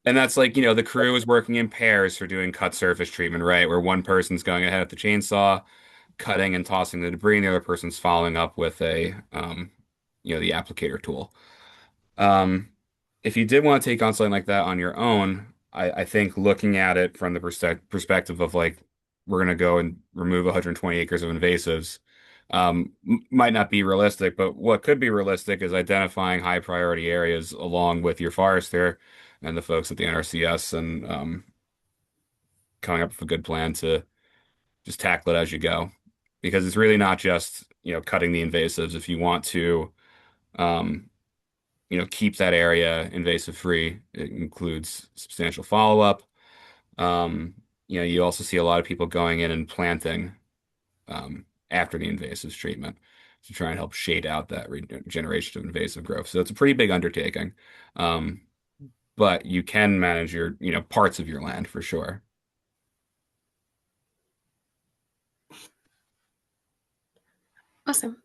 And that's like, the crew is working in pairs for doing cut surface treatment, right? Where one person's going ahead with the chainsaw, cutting and tossing the debris, and the other person's following up with the applicator tool. If you did want to take on something like that on your own, I think looking at it from the perspective of like, we're going to go and remove 120 acres of invasives, might not be realistic, but what could be realistic is identifying high priority areas along with your forester and the folks at the NRCS and coming up with a good plan to just tackle it as you go. Because it's really not just cutting the invasives if you want to, um, keep that area invasive free. It includes substantial follow-up. Um, you also see a lot of people going in and planting after the invasives treatment to try and help shade out that regeneration of invasive growth. So it's a pretty big undertaking. Um, but you can manage your, parts of your land for sure. Awesome.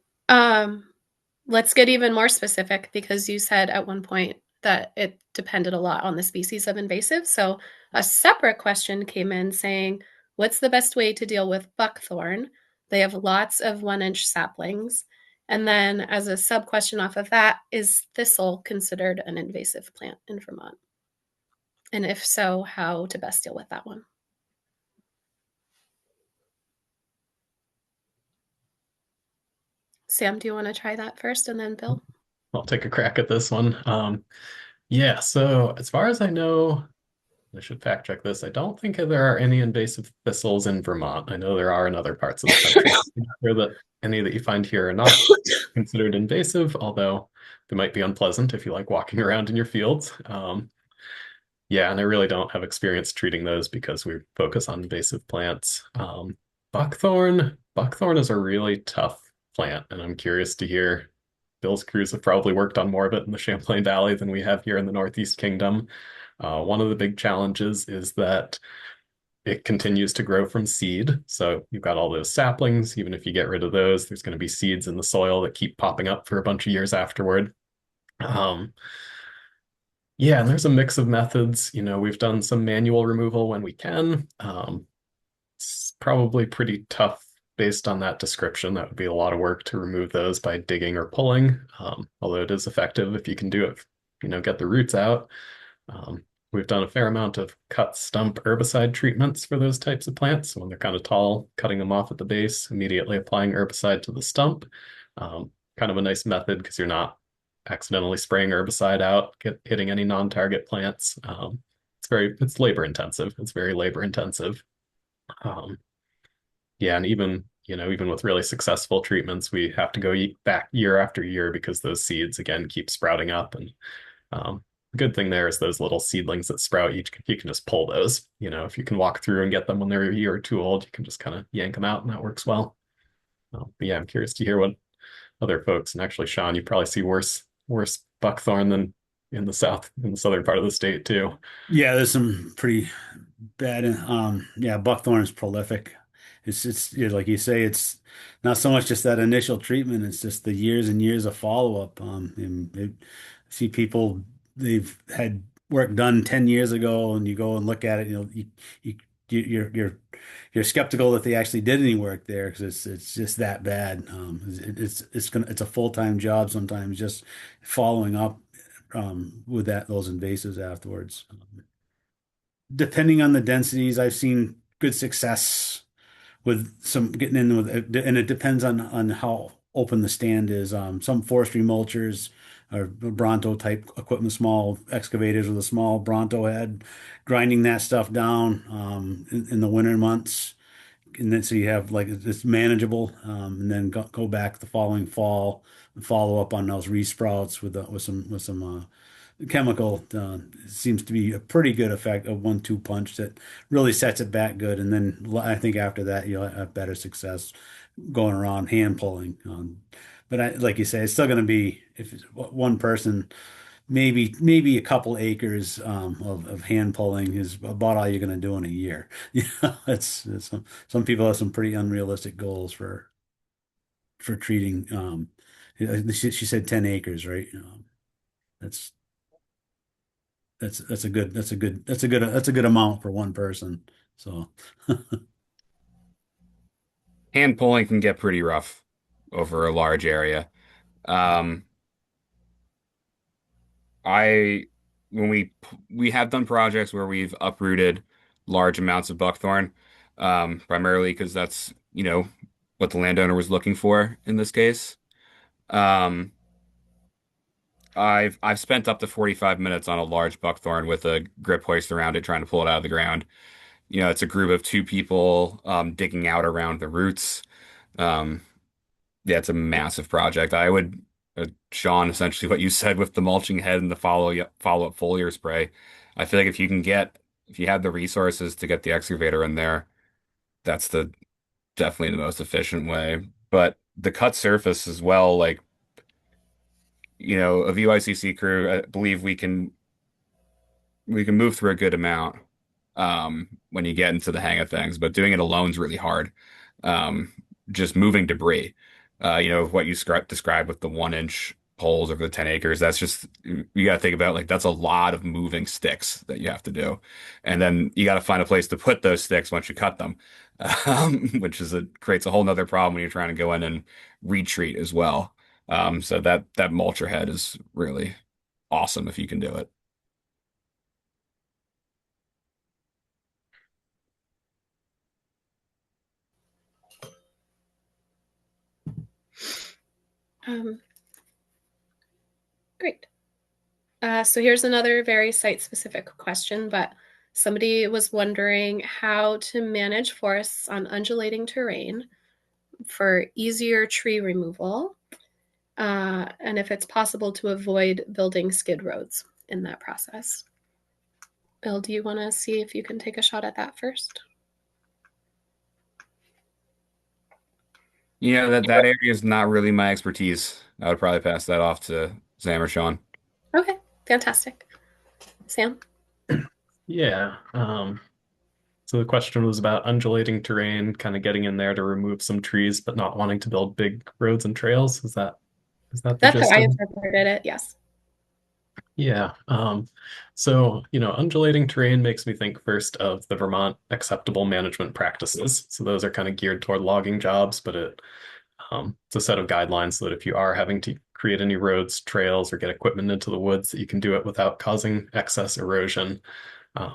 Let's get even more specific because you said at one point that it depended a lot on the species of invasive. So a separate question came in saying, what's the best way to deal with buckthorn? They have lots of 1-inch saplings. And then as a sub question off of that, is thistle considered an invasive plant in Vermont? And if so, how to best deal with that one? Sam, do you want to try that first and then Bill? I'll take a crack at this one. Yeah, so as far as I know, I should fact check this. I don't think there are any invasive thistles in Vermont. I know there are in other parts of the country. I'm sure that any that you find here are not considered invasive, although they might be unpleasant if you like walking around in your fields. Yeah, and I really don't have experience treating those because we focus on invasive plants. Buckthorn is a really tough plant, and I'm curious to hear. Bill's crews have probably worked on more of it in the Champlain Valley than we have here in the Northeast Kingdom. One of the big challenges is that it continues to grow from seed. So you've got all those saplings. Even if you get rid of those, there's going to be seeds in the soil that keep popping up for a bunch of years afterward. Yeah, and there's a mix of methods. We've done some manual removal when we can. It's probably pretty tough based on that description. That would be a lot of work to remove those by digging or pulling, although it is effective if you can do it, get the roots out. We've done a fair amount of cut stump herbicide treatments for those types of plants. So when they're kind of tall, cutting them off at the base, immediately applying herbicide to the stump. Kind of a nice method because you're not accidentally spraying herbicide out, hitting any non-target plants. It's labor intensive. It's very labor intensive. Yeah, and even with really successful treatments, we have to go back year after year because those seeds again keep sprouting up. And the good thing there is those little seedlings that sprout, you can just pull those. If you can walk through and get them when they're a year or two old, you can just kind of yank them out, and that works well. But yeah, I'm curious to hear what other folks, and actually, Sean, you probably see worse buckthorn than in the southern part of the state too. Yeah, there's some pretty bad. Yeah, buckthorn is prolific. It's like you say, it's not so much just that initial treatment, it's just the years and years of follow-up. See people, they've had work done 10 years ago, and you go and look at it, you you're skeptical that they actually did any work there because it's just that bad. It's a full-time job sometimes just following up with those invasives afterwards. Depending on the densities, I've seen good success with some getting in with it, and it depends on how open the stand is. Some forestry mulchers or Bronto type equipment, small excavators with a small Bronto head, grinding that stuff down in the winter months, and then so you have like it's manageable, and then go back the following fall and follow up on those resprouts with some chemical. Seems to be a pretty good effect, a 1-2 punch that really sets it back good. And then I think after that you'll have better success going around hand pulling. But like you say, it's still going to be if it's one person, maybe a couple acres of hand pulling is about all you're going to do in a year. It's some people have some pretty unrealistic goals for treating. She said 10 acres, right? That's that's a good amount for one person. So Hand pulling can get pretty rough over a large area. Um, I when we have done projects where we've uprooted large amounts of buckthorn, primarily because that's, what the landowner was looking for in this case. Um, I've spent up to 45 minutes on a large buckthorn with a grip hoist around it, trying to pull it out of the ground. It's a group of two people digging out around the roots. Um, Yeah, it's a massive project. I would, Sean, essentially what you said with the mulching head and the follow-up foliar spray. I feel like if you have the resources to get the excavator in there, that's the definitely the most efficient way. But the cut surface as well, like, a VYCC crew, I believe we can move through a good amount when you get into the hang of things, but doing it alone is really hard. Um, just moving debris, what you described with the 1 inch poles over the 10 acres, that's just, you got to think about like that's a lot of moving sticks that you have to do. And then you got to find a place to put those sticks once you cut them, which creates a whole nother problem when you're trying to go in and retreat as well. So that mulcher head is really awesome if you can do it. Um, Great. So here's another very site-specific question, but somebody was wondering how to manage forests on undulating terrain for easier tree removal, and if it's possible to avoid building skid roads in that process. Bill, do you want to see if you can take a shot at that first? That area is not really my expertise. I would probably pass that off to Sam or Sean. Okay, fantastic. Sam? Yeah. So the question was about undulating terrain, kind of getting in there to remove some trees, but not wanting to build big roads and trails. Is that the That's how gist I of it? interpreted it, yes. Yeah. So, undulating terrain makes me think first of the Vermont acceptable management practices. So those are kind of geared toward logging jobs, but it's a set of guidelines so that if you are having to create any roads, trails, or get equipment into the woods, that you can do it without causing excess erosion. Uh,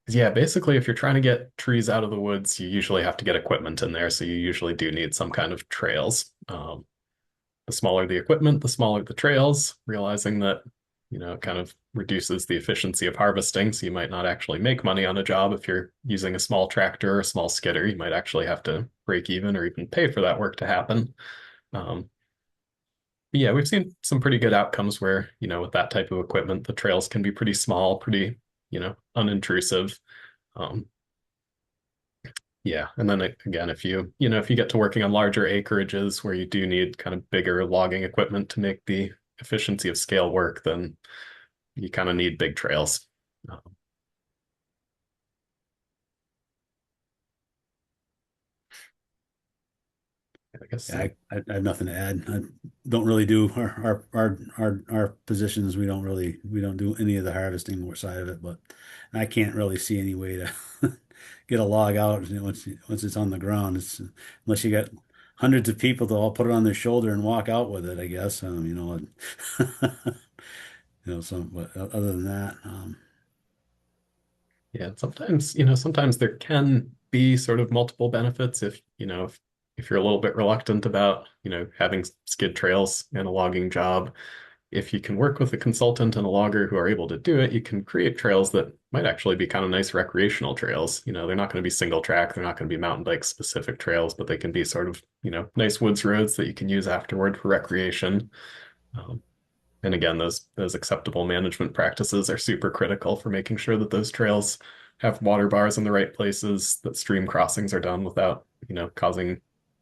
yeah, basically, if you're trying to get trees out of the woods, you usually have to get equipment in there. So you usually do need some kind of trails. The smaller the equipment, the smaller the trails, realizing that, it kind of reduces the efficiency of harvesting. So you might not actually make money on a job if you're using a small tractor or a small skidder. You might actually have to break even or even pay for that work to happen. Um, yeah, we've seen some pretty good outcomes where, with that type of equipment, the trails can be pretty small, pretty, unintrusive. Um, yeah, and then again, if you get to working on larger acreages where you do need kind of bigger logging equipment to make the efficiency of scale work, then you kind of need big trails. Um, I guess Yeah, I have nothing to add. I don't really do our positions. We don't do any of the harvesting side of it, but I can't really see any way to get a log out once it's on the ground. It's unless you got hundreds of people to all put it on their shoulder and walk out with it, I guess. But other than that, yeah, sometimes there can be sort of multiple benefits if you're a little bit reluctant about, having skid trails and a logging job. If you can work with a consultant and a logger who are able to do it, you can create trails that might actually be kind of nice recreational trails. They're not going to be single track, they're not going to be mountain bike specific trails, but they can be sort of, nice woods roads that you can use afterward for recreation. Um, and again, those acceptable management practices are super critical for making sure that those trails have water bars in the right places, that stream crossings are done without, causing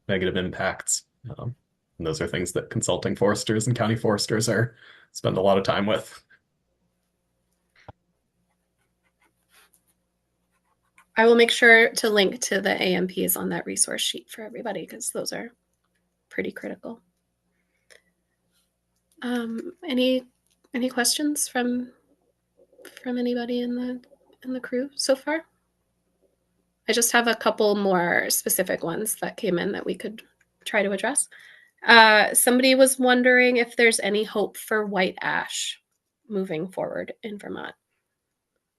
negative impacts. And those are things that consulting foresters and county foresters are spend a lot of time with. I will make sure to link to the AMPs on that resource sheet for everybody because those are pretty critical. Any questions from anybody in the crew so far? I just have a couple more specific ones that came in that we could try to address. Somebody was wondering if there's any hope for white ash moving forward in Vermont.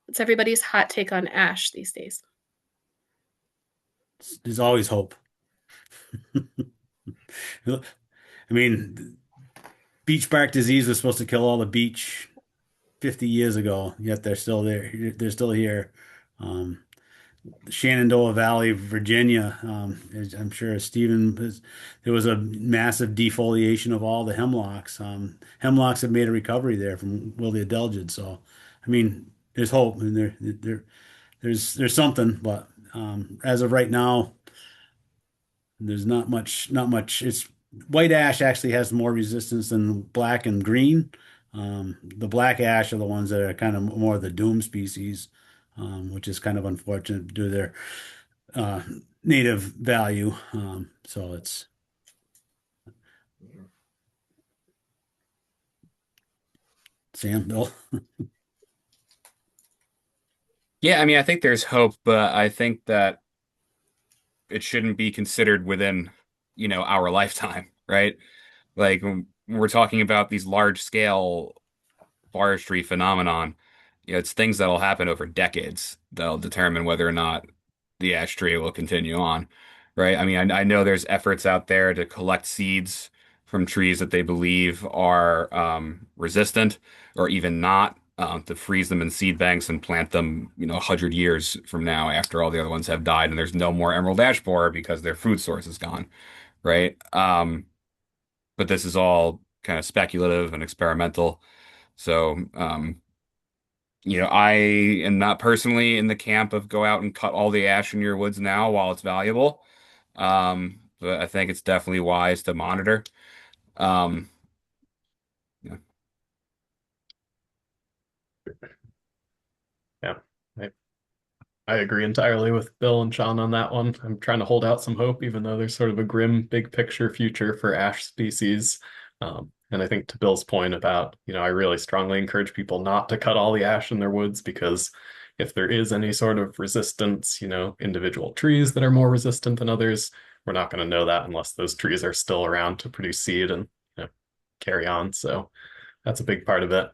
What's everybody's hot take on ash these days? there's always hope. I mean, beach bark disease was supposed to kill all the beach 50 years ago, yet they're still there. They're still here. Um, Shenandoah Valley, Virginia. I'm sure there was a massive defoliation of all the hemlocks. Hemlocks have made a recovery there from Willie Adelgid. So, I mean, there's hope, and there's something, but as of right now, there's not much. It's white ash actually has more resistance than black and green. The black ash are the ones that are kind of more the doom species, which is kind of unfortunate due to their uh, native value. So it's Sam, Bill. Yeah, I mean, I think there's hope, but I think that it shouldn't be considered within, our lifetime, right? Like when we're talking about these large scale forestry phenomenon, it's things that'll happen over decades that'll determine whether or not the ash tree will continue on, right? I mean, I know there's efforts out there to collect seeds from trees that they believe are resistant or even not, to freeze them in seed banks and plant them, 100 years from now after all the other ones have died and there's no more emerald ash borer because their food source is gone, right? But this is all kind of speculative and experimental. So, I am not personally in the camp of go out and cut all the ash in your woods now while it's valuable. But I think it's definitely wise to monitor. Um, yeah. Yeah. I, I agree entirely with Bill and Sean on that one. I'm trying to hold out some hope, even though there's sort of a grim big picture future for ash species. And I think to Bill's point about, I really strongly encourage people not to cut all the ash in their woods because if there is any sort of resistance, individual trees that are more resistant than others, we're not going to know that unless those trees are still around to produce seed and carry on. So that's a big part of it.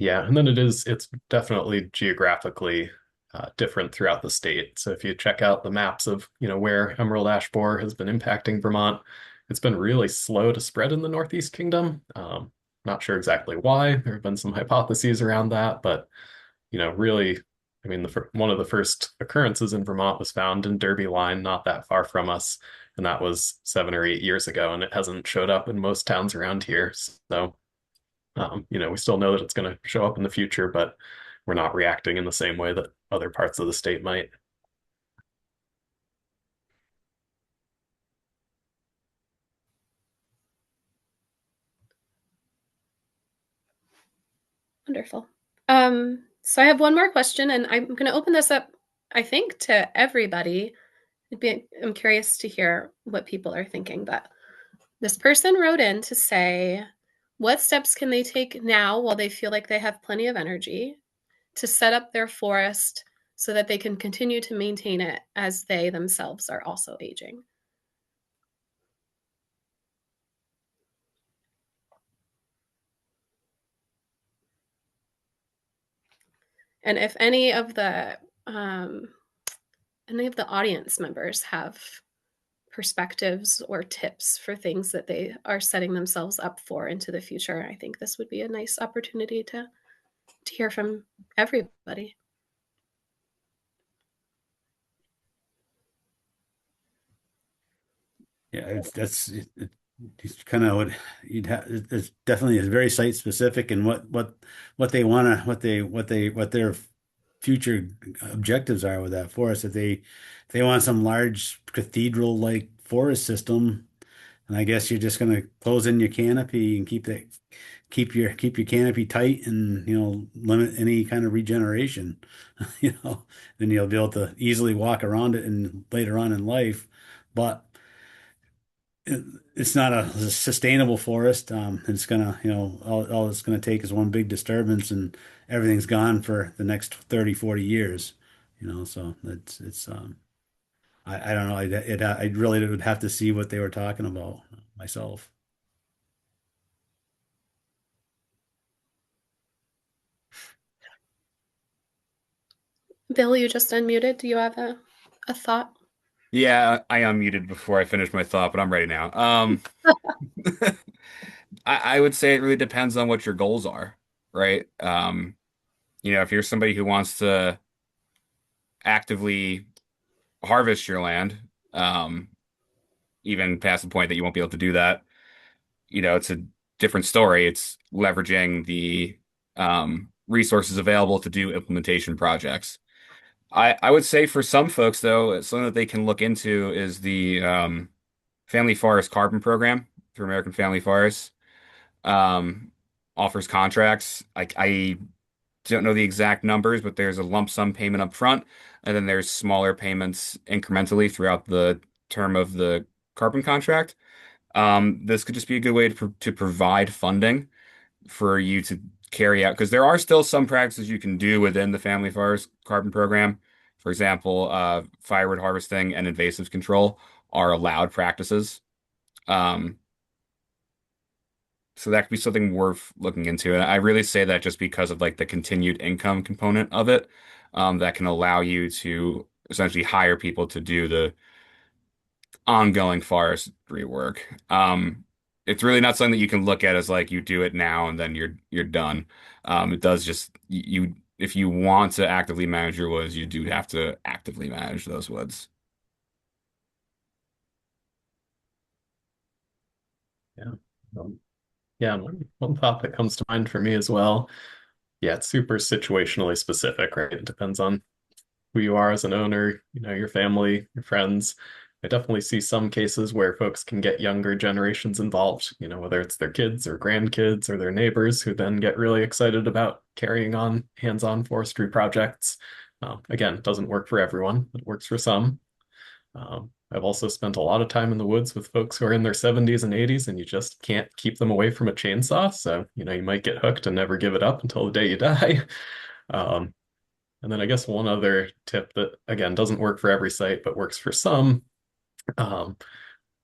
Yeah, and then it's definitely geographically different throughout the state. So if you check out the maps of, where emerald ash borer has been impacting Vermont, it's been really slow to spread in the Northeast Kingdom. Not sure exactly why. There have been some hypotheses around that, but, really, I mean, one of the first occurrences in Vermont was found in Derby Line, not that far from us, and that was 7 or 8 years ago, and it hasn't showed up in most towns around here. So we still know that it's going to show up in the future, but we're not reacting in the same way that other parts of the state might. Wonderful. So I have one more question, and I'm going to open this up, I think, to everybody. I'm curious to hear what people are thinking, but this person wrote in to say, what steps can they take now while they feel like they have plenty of energy to set up their forest so that they can continue to maintain it as they themselves are also aging? And if any of the audience members have perspectives or tips for things that they are setting themselves up for into the future, I think this would be a nice opportunity to hear from everybody. Yeah, it's kind of what you'd have. It's definitely is very site specific and what they want to what their future objectives are with that forest. If they want some large cathedral like forest system, and I guess you're just going to close in your canopy and keep your canopy tight and limit any kind of regeneration. Then you'll be able to easily walk around it and later on in life, but it's not a sustainable forest. It's gonna, all it's gonna take is one big disturbance and everything's gone for the next 30, 40 years, so I don't know. I really would have to see what they were talking about myself. Bill, you just unmuted. Do you have a thought? Yeah, I unmuted before I finished my thought, but I'm ready now. I would say it really depends on what your goals are, right? If you're somebody who wants to actively harvest your land, even past the point that you won't be able to do that, it's a different story. It's leveraging the resources available to do implementation projects. I would say for some folks, though, something that they can look into is the Family Forest Carbon Program through American Family Forests. Um, Offers contracts. I don't know the exact numbers, but there's a lump sum payment up front, and then there's smaller payments incrementally throughout the term of the carbon contract. This could just be a good way to provide funding for you to carry out, because there are still some practices you can do within the Family Forest Carbon Program. For example, firewood harvesting and invasive control are allowed practices. Um, so that could be something worth looking into. And I really say that just because of like the continued income component of it, that can allow you to essentially hire people to do the ongoing forestry work. It's really not something that you can look at as like you do it now and then you're done. It does just you if you want to actively manage your woods, you do have to actively manage those woods. Yeah. Um, yeah, one thought that comes to mind for me as well. Yeah, it's super situationally specific, right? It depends on who you are as an owner, your family, your friends. I definitely see some cases where folks can get younger generations involved, whether it's their kids or grandkids or their neighbors who then get really excited about carrying on hands-on forestry projects. Again, it doesn't work for everyone, but it works for some. I've also spent a lot of time in the woods with folks who are in their 70s and 80s, and you just can't keep them away from a chainsaw. So, you might get hooked and never give it up until the day you die. Um, and then I guess one other tip that, again, doesn't work for every site, but works for some. Um,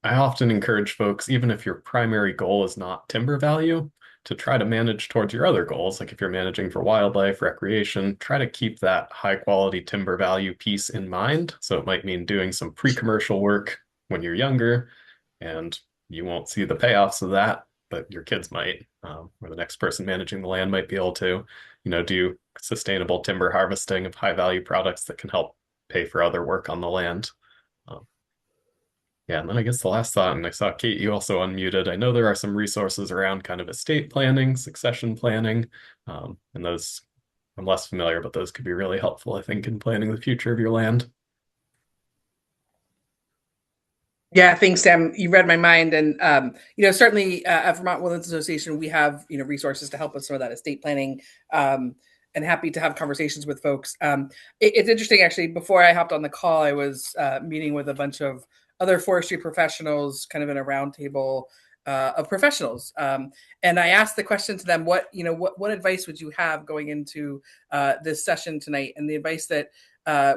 I often encourage folks, even if your primary goal is not timber value, to try to manage towards your other goals. Like if you're managing for wildlife, recreation, try to keep that high quality timber value piece in mind. So it might mean doing some pre-commercial work when you're younger, and you won't see the payoffs of that, but your kids might, or the next person managing the land might be able to, do sustainable timber harvesting of high value products that can help pay for other work on the land. Um, yeah, and then I guess the last thought, and I saw Kate, you also unmuted. I know there are some resources around kind of estate planning, succession planning, and those I'm less familiar, but those could be really helpful, I think, in planning the future of your land. Yeah, thanks, Sam. You read my mind, and certainly at Vermont Woodlands Association, we have resources to help with some of that estate planning, and happy to have conversations with folks. It's interesting, actually. Before I hopped on the call, I was meeting with a bunch of other forestry professionals, kind of in a roundtable of professionals, and I asked the question to them: what advice would you have going into this session tonight? And the advice that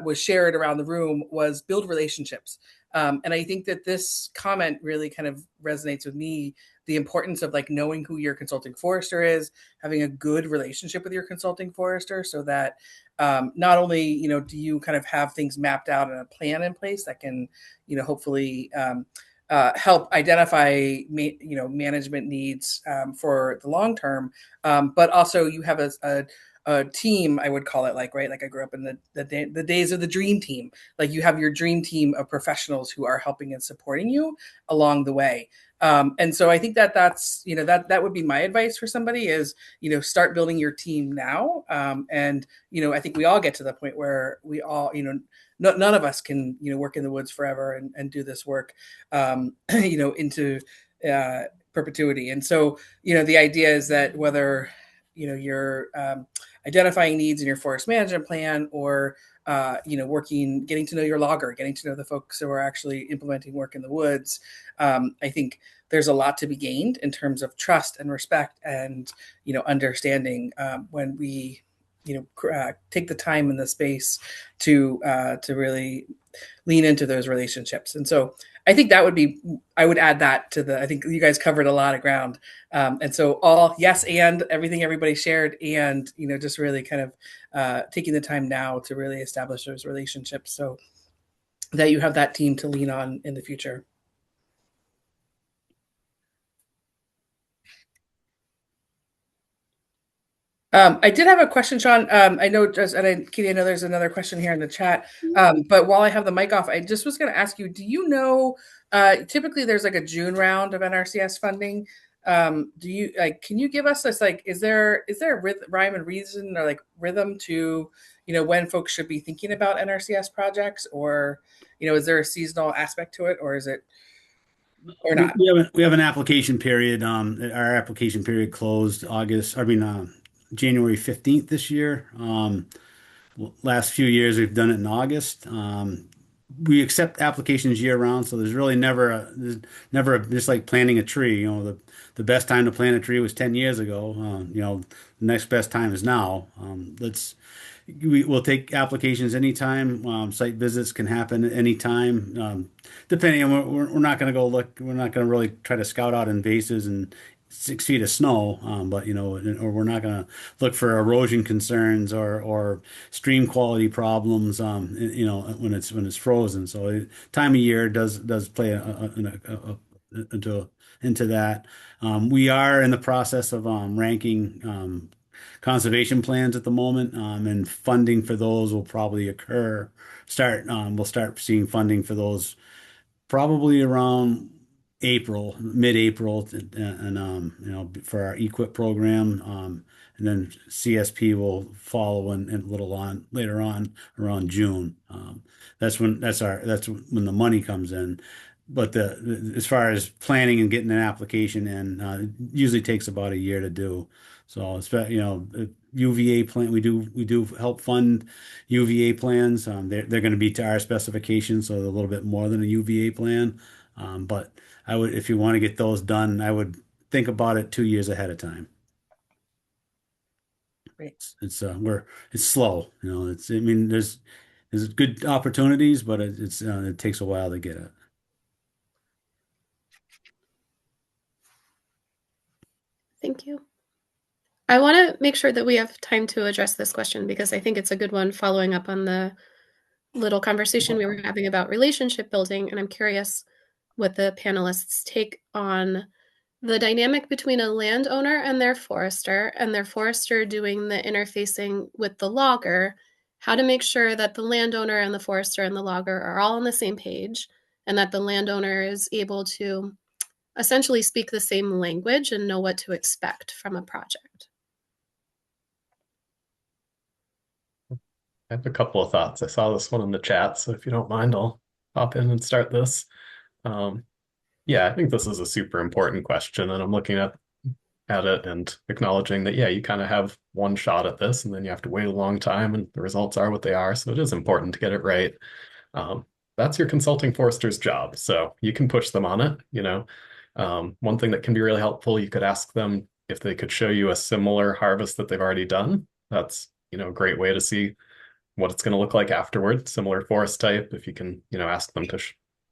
was shared around the room was build relationships. And I think that this comment really kind of resonates with me, the importance of like knowing who your consulting forester is, having a good relationship with your consulting forester so that not only, do you kind of have things mapped out and a plan in place that can, hopefully help identify, management needs for the long term, but also you have a team, I would call it, like, right, like I grew up in the days of the dream team. Like you have your dream team of professionals who are helping and supporting you along the way. And so I think that would be my advice for somebody is, start building your team now. And I think we all get to the point where we all, none of us can, work in the woods forever and do this work, into perpetuity. And so, the idea is that whether, you're identifying needs in your forest management plan, or getting to know your logger, getting to know the folks who are actually implementing work in the woods. I think there's a lot to be gained in terms of trust and respect and understanding when we take the time and the space to really lean into those relationships. And so I think I would add that I think you guys covered a lot of ground. And so all yes, and everything everybody shared, and, just really kind of taking the time now to really establish those relationships so that you have that team to lean on in the future. I did have a question, Sean. I know, Katie, I know there's another question here in the chat. But while I have the mic off, I just was going to ask you, do you know, typically there's like a June round of NRCS funding. Do you can you give us this, is there a rhyme and reason or like rhythm to, when folks should be thinking about NRCS projects, or, is there a seasonal aspect to it, or is it, or not? We have an application period. Our application period closed January 15th this year. Last few years we've done it in August. We accept applications year round, so there's never just like planting a tree. The best time to plant a tree was 10 years ago. The next best time is now. We'll take applications anytime. Site visits can happen anytime. Depending on, we're not going to go look. We're not going to really try to scout out invasives and 6 feet of snow. But or we're not going to look for erosion concerns or stream quality problems. When it's frozen. So time of year does play into that. We are in the process of ranking conservation plans at the moment, and funding for those will probably we'll start seeing funding for those probably around mid-April, and for our EQIP program, and then CSP will follow and a little on later on around June. That's when the money comes in. But as far as planning and getting an application in, it usually takes about a year to do. So it's UVA plan. We do help fund UVA plans. They're going to be to our specifications, so they're a little bit more than a UVA plan. But if you want to get those done, I would think about it 2 years ahead of time. Great. It's slow. There's good opportunities, but it takes a while to get it. Thank you. I want to make sure that we have time to address this question because I think it's a good one, following up on the little conversation we were having about relationship building. And I'm curious what the panelists take on the dynamic between a landowner and their forester doing the interfacing with the logger, how to make sure that the landowner and the forester and the logger are all on the same page, and that the landowner is able to essentially speak the same language and know what to expect from a project. I have a couple of thoughts. I saw this one in the chat, so if you don't mind, I'll pop in and start this. Yeah, I think this is a super important question, and I'm looking at it and acknowledging that, yeah, you kind of have one shot at this, and then you have to wait a long time, and the results are what they are, so it is important to get it right. That's your consulting forester's job, so you can push them on it. One thing that can be really helpful, you could ask them if they could show you a similar harvest that they've already done. That's, a great way to see what it's going to look like afterward. Similar forest type, if you can, ask them to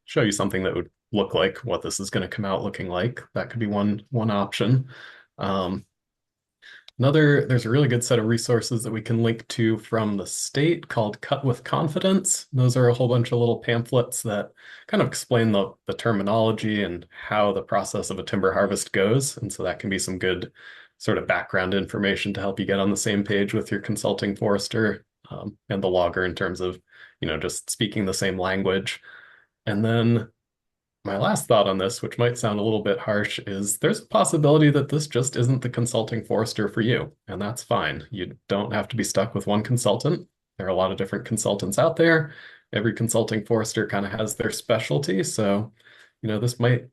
show you something that would look like what this is going to come out looking like. That could be one option. There's a really good set of resources that we can link to from the state called Cut with Confidence. Those are a whole bunch of little pamphlets that kind of explain the terminology and how the process of a timber harvest goes. And so that can be some good sort of background information to help you get on the same page with your consulting forester and the logger in terms of, just speaking the same language. And then my last thought on this, which might sound a little bit harsh, is there's a possibility that this just isn't the consulting forester for you, and that's fine. You don't have to be stuck with one consultant. There are a lot of different consultants out there. Every consulting forester kind of has their specialty. So, this might,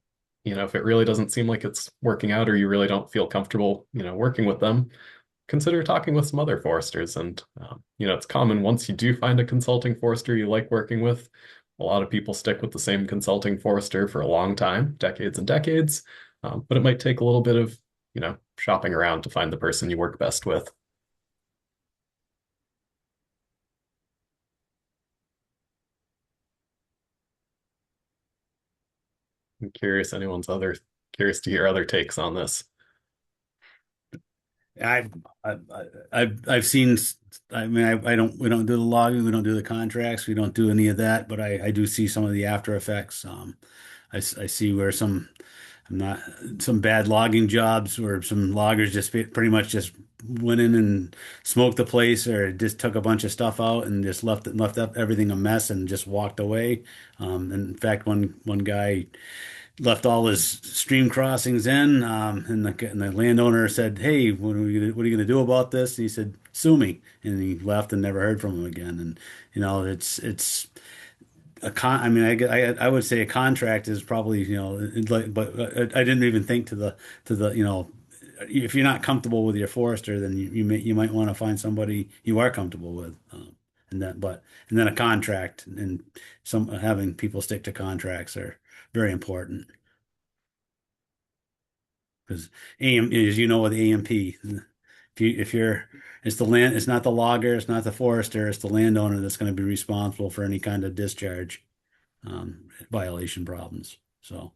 if it really doesn't seem like it's working out or you really don't feel comfortable, working with them, consider talking with some other foresters. And, it's common once you do find a consulting forester you like working with, a lot of people stick with the same consulting forester for a long time, decades and decades, but it might take a little bit of, shopping around to find the person you work best with. I'm curious, curious to hear other takes on this. I've seen. We don't do the logging, we don't do the contracts, we don't do any of that. But I do see some of the after effects. I see where some I'm not some bad logging jobs where some loggers just pretty much just went in and smoked the place or just took a bunch of stuff out and just left up everything a mess and just walked away. And in fact, one guy left all his stream crossings in, and the landowner said, "Hey, what are you gonna do about this?" And he said, "Sue me," and he left and never heard from him again. And it's a I mean, I would say a contract is probably, like, but I didn't even think to the, if you're not comfortable with your forester, then you might want to find somebody you are comfortable with, and then a contract and some having people stick to contracts are very important because as you know, with AMP, if you're it's the land, it's not the logger, it's not the forester, it's the landowner that's going to be responsible for any kind of discharge violation problems. So,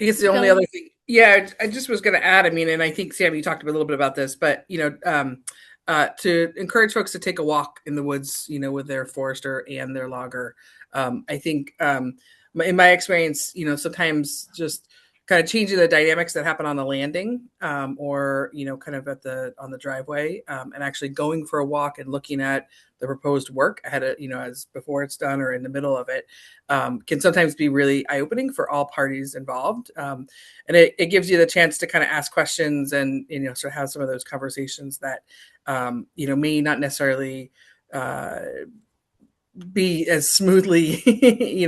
I guess the only other thing, yeah, I just was going to add, I mean, and I think Sam, you talked a little bit about this, but to encourage folks to take a walk in the woods, with their forester and their logger. I think in my experience, sometimes just kind of changing the dynamics that happen on the landing, or kind of on the driveway, and actually going for a walk and looking at the proposed work ahead of, as before it's done or in the middle of it, can sometimes be really eye-opening for all parties involved. And it gives you the chance to kind of ask questions and, sort of have some of those conversations that, may not necessarily be as smoothly,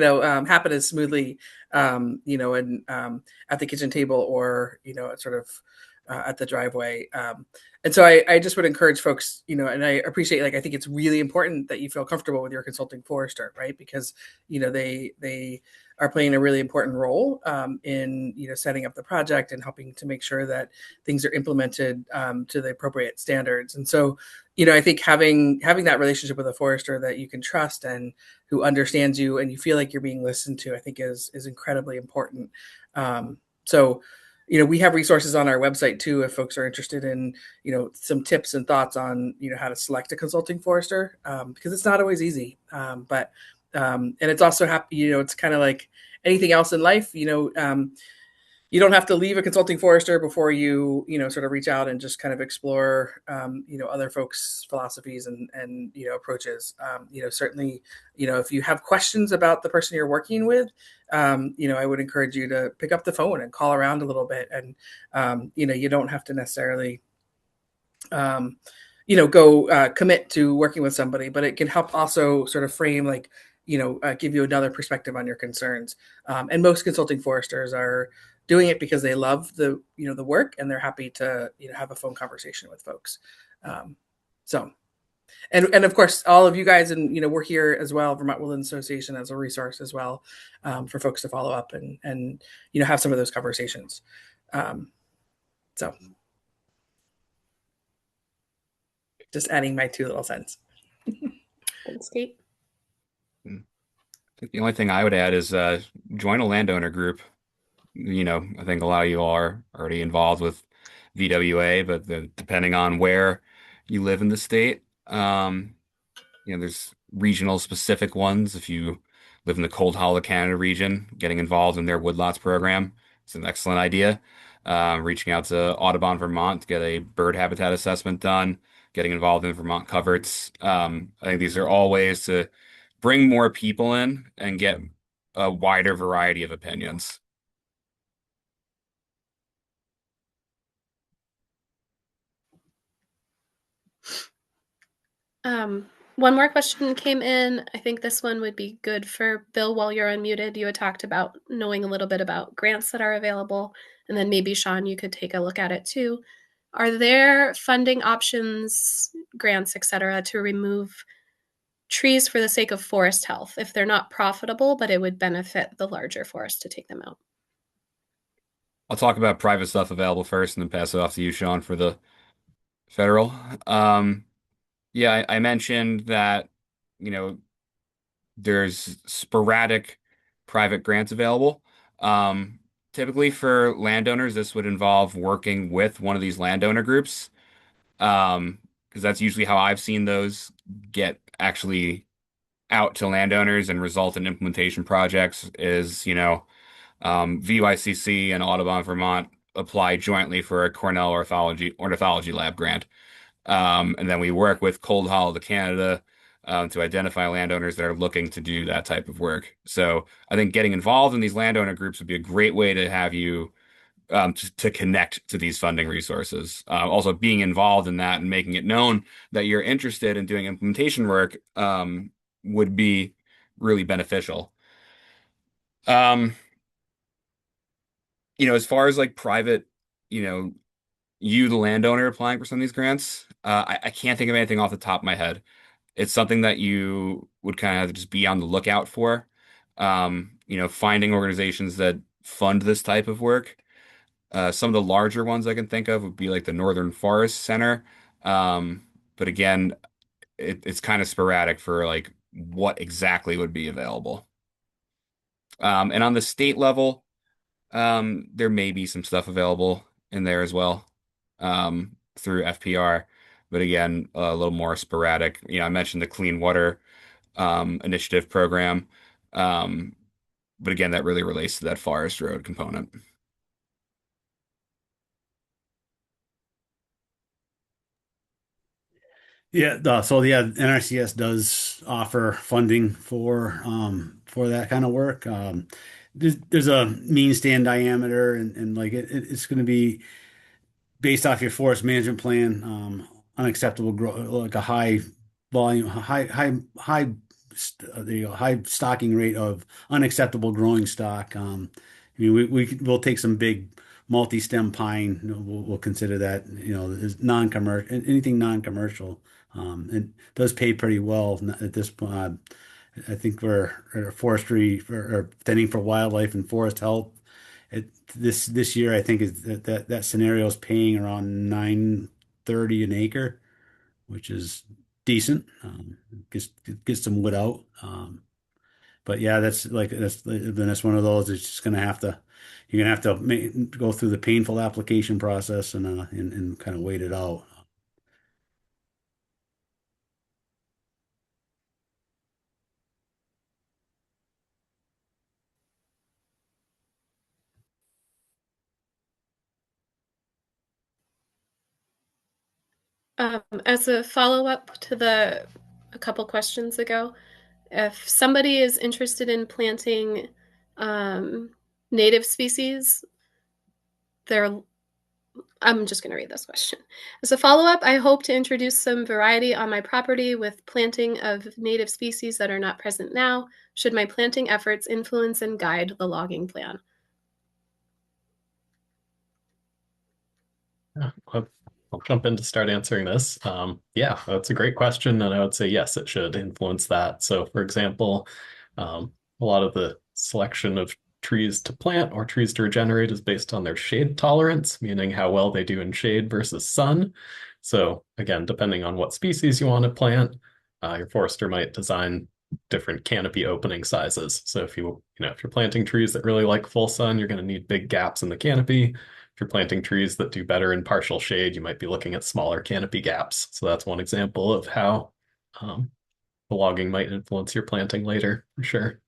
happen as smoothly, and at the kitchen table or, sort of at the driveway. And so I just would encourage folks, and I appreciate, I think it's really important that you feel comfortable with your consulting forester, right? Because, they are playing a really important role in, setting up the project and helping to make sure that things are implemented to the appropriate standards. And so, I think having that relationship with a forester that you can trust and who understands you and you feel like you're being listened to, I think is incredibly important. So, we have resources on our website too, if folks are interested in, some tips and thoughts on, how to select a consulting forester, because it's not always easy. And it's also happy, it's kind of like anything else in life, you don't have to leave a consulting forester before you, sort of reach out and just kind of explore, other folks' philosophies and approaches. Certainly, if you have questions about the person you're working with, I would encourage you to pick up the phone and call around a little bit. And, you don't have to necessarily, go commit to working with somebody, but it can help also sort of frame give you another perspective on your concerns. And most consulting foresters are doing it because they love the work and they're happy to have a phone conversation with folks. So and of course all of you guys, and we're here as well, Vermont Woodlands Association, as a resource as well, for folks to follow up and have some of those conversations. So just adding my 2 little cents. Thanks, Kate. I think the only thing I would add is join a landowner group. I think a lot of you are already involved with VWA, but depending on where you live in the state, there's regional specific ones. If you live in the Cold Hollow Canada region, getting involved in their woodlots program is an excellent idea. Reaching out to Audubon, Vermont to get a bird habitat assessment done, getting involved in Vermont coverts. I think these are all ways to bring more people in and get a wider variety of opinions. One more question came in. I think this one would be good for Bill while you're unmuted. You had talked about knowing a little bit about grants that are available, and then maybe Sean, you could take a look at it too. Are there funding options, grants, etc., to remove trees for the sake of forest health if they're not profitable, but it would benefit the larger forest to take them out? I'll talk about private stuff available first and then pass it off to you, Sean, for the federal. Yeah, I mentioned that, there's sporadic private grants available. Typically for landowners, this would involve working with one of these landowner groups, because that's usually how I've seen those get actually out to landowners and result in implementation projects is, VYCC and Audubon Vermont apply jointly for a Cornell ornithology lab grant. And then we work with Cold Hollow to Canada to identify landowners that are looking to do that type of work. So I think getting involved in these landowner groups would be a great way to have you to connect to these funding resources. Also, being involved in that and making it known that you're interested in doing implementation work would be really beneficial. Um, as far as like private, you know, you, the landowner, applying for some of these grants, I can't think of anything off the top of my head. It's something that you would kind of just be on the lookout for. Finding organizations that fund this type of work. Some of the larger ones I can think of would be like the Northern Forest Center. But again, it's kind of sporadic for like what exactly would be available. And on the state level, there may be some stuff available in there as well, through FPR. But again, a little more sporadic. I mentioned the Clean Water Initiative program. But again, that really relates to that Forest Road component. Yeah, NRCS does offer funding for that kind of work. There's a mean stand diameter, and like it's going to be based off your forest management plan. Unacceptable growth, like a high volume, high stocking rate of unacceptable growing stock. I mean, we'll take some big multi-stem pine. We'll consider that, as non-commercial, anything non-commercial. It does pay pretty well at this point. I think we're forestry or tending for wildlife and forest health. This year, I think is that scenario is paying around 930 an acre, which is decent. Gets some wood out. But yeah, that's one of those. It's just gonna have to you're gonna have to go through the painful application process and kind of wait it out. As a follow-up to a couple questions ago, if somebody is interested in planting native species, I'm just going to read this question. As a follow-up, I hope to introduce some variety on my property with planting of native species that are not present now. Should my planting efforts influence and guide the logging plan? I'll jump in to start answering this. Yeah, that's a great question, and I would say yes, it should influence that. So, for example, a lot of the selection of trees to plant or trees to regenerate is based on their shade tolerance, meaning how well they do in shade versus sun. So, again, depending on what species you want to plant, your forester might design different canopy opening sizes. So if if you're planting trees that really like full sun, you're going to need big gaps in the canopy. If you're planting trees that do better in partial shade, you might be looking at smaller canopy gaps. So that's one example of how the logging might influence your planting later, for sure.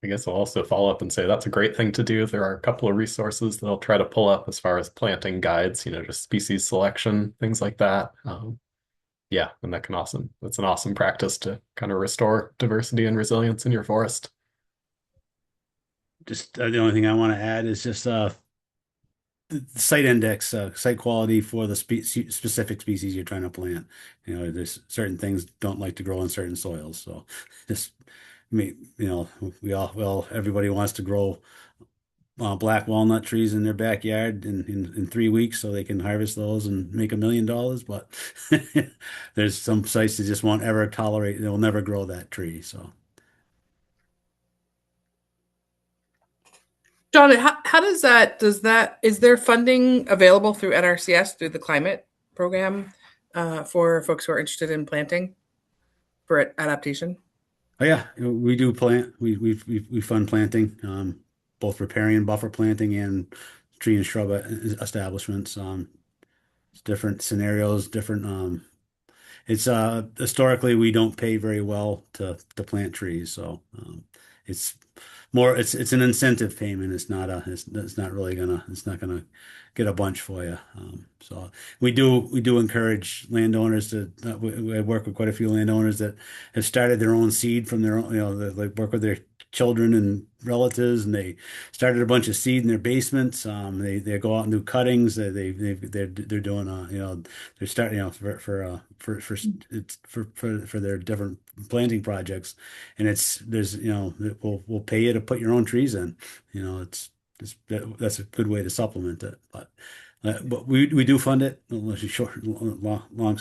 I guess I'll also follow up and say that's a great thing to do. There are a couple of resources that I'll try to pull up as far as planting guides, just species selection, things like that. Yeah, and that's an awesome practice to kind of restore diversity and resilience in your forest. Just the only thing I want to add is just the site index, site quality for the specific species you're trying to plant. There's certain things don't like to grow in certain soils. So just everybody wants to grow black walnut trees in their backyard in 3 weeks so they can harvest those and make $1 million. But there's some sites that just won't ever tolerate, they'll never grow that tree. So. John, how does is there funding available through NRCS through the climate program for folks who are interested in planting for adaptation? Oh yeah, we do plant. We fund planting. both riparian buffer planting and tree and shrub establishments. Different scenarios, different. It's historically we don't pay very well to plant trees, so it's more it's an incentive payment. It's not really gonna get a bunch for you. So we do encourage landowners to we work with quite a few landowners that have started their own seed from their own, they work with their children and relatives, and they started a bunch of seed in their basements. They go out and do cuttings. They're doing they're starting for their different planting projects, and we'll pay you to put your own trees in. That's a good way to supplement it. But we do fund it, unless you short long not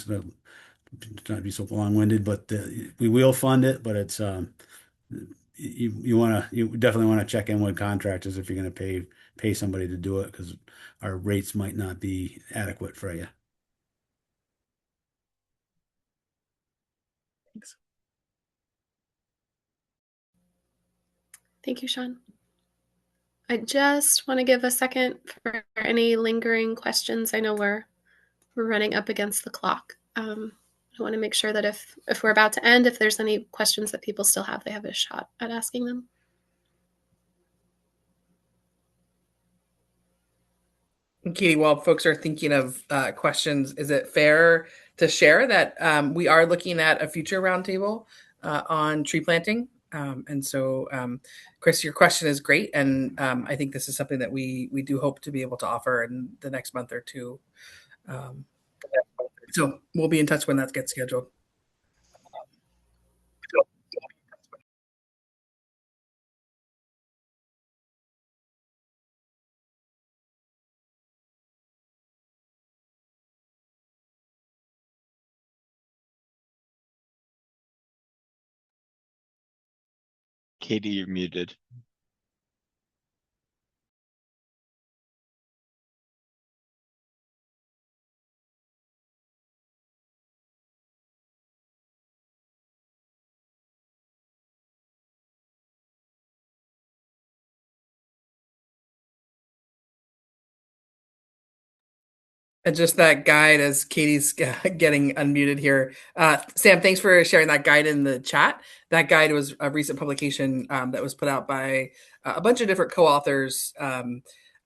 to be so long-winded, but we will fund it. But it's you definitely want to check in with contractors if you're going to pay somebody to do it, because our rates might not be adequate for you. Thanks. Thank you, Sean. I just want to give a second for any lingering questions. I know we're running up against the clock. I want to make sure that if we're about to end, if there's any questions that people still have, they have a shot at asking them. Katie, while folks are thinking of questions, is it fair to share that we are looking at a future roundtable on tree planting? And so, Chris, your question is great, and I think this is something that we do hope to be able to offer in the next month or two. So we'll be in touch when that gets scheduled. Katie, you're muted. And just that guide, as Katie's getting unmuted here. Sam, thanks for sharing that guide in the chat. That guide was a recent publication that was put out by a bunch of different co-authors. And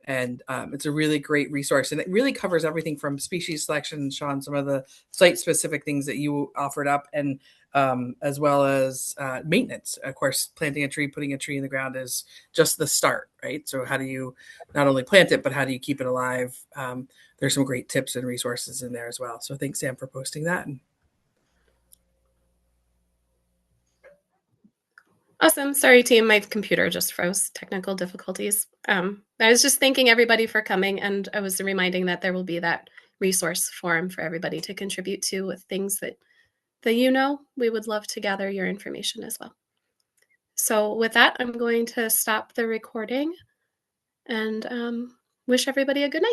it's a really great resource. And it really covers everything from species selection, Sean, some of the site-specific things that you offered up, and as well as maintenance. Of course, planting a tree, putting a tree in the ground is just the start, right? So how do you not only plant it, but how do you keep it alive? There's some great tips and resources in there as well. So thanks, Sam, for posting that. Awesome. Sorry, team. My computer just froze. Technical difficulties. I was just thanking everybody for coming, and I was reminding that there will be that resource forum for everybody to contribute to with things that we would love to gather your information as well. So with that, I'm going to stop the recording and wish everybody a good night.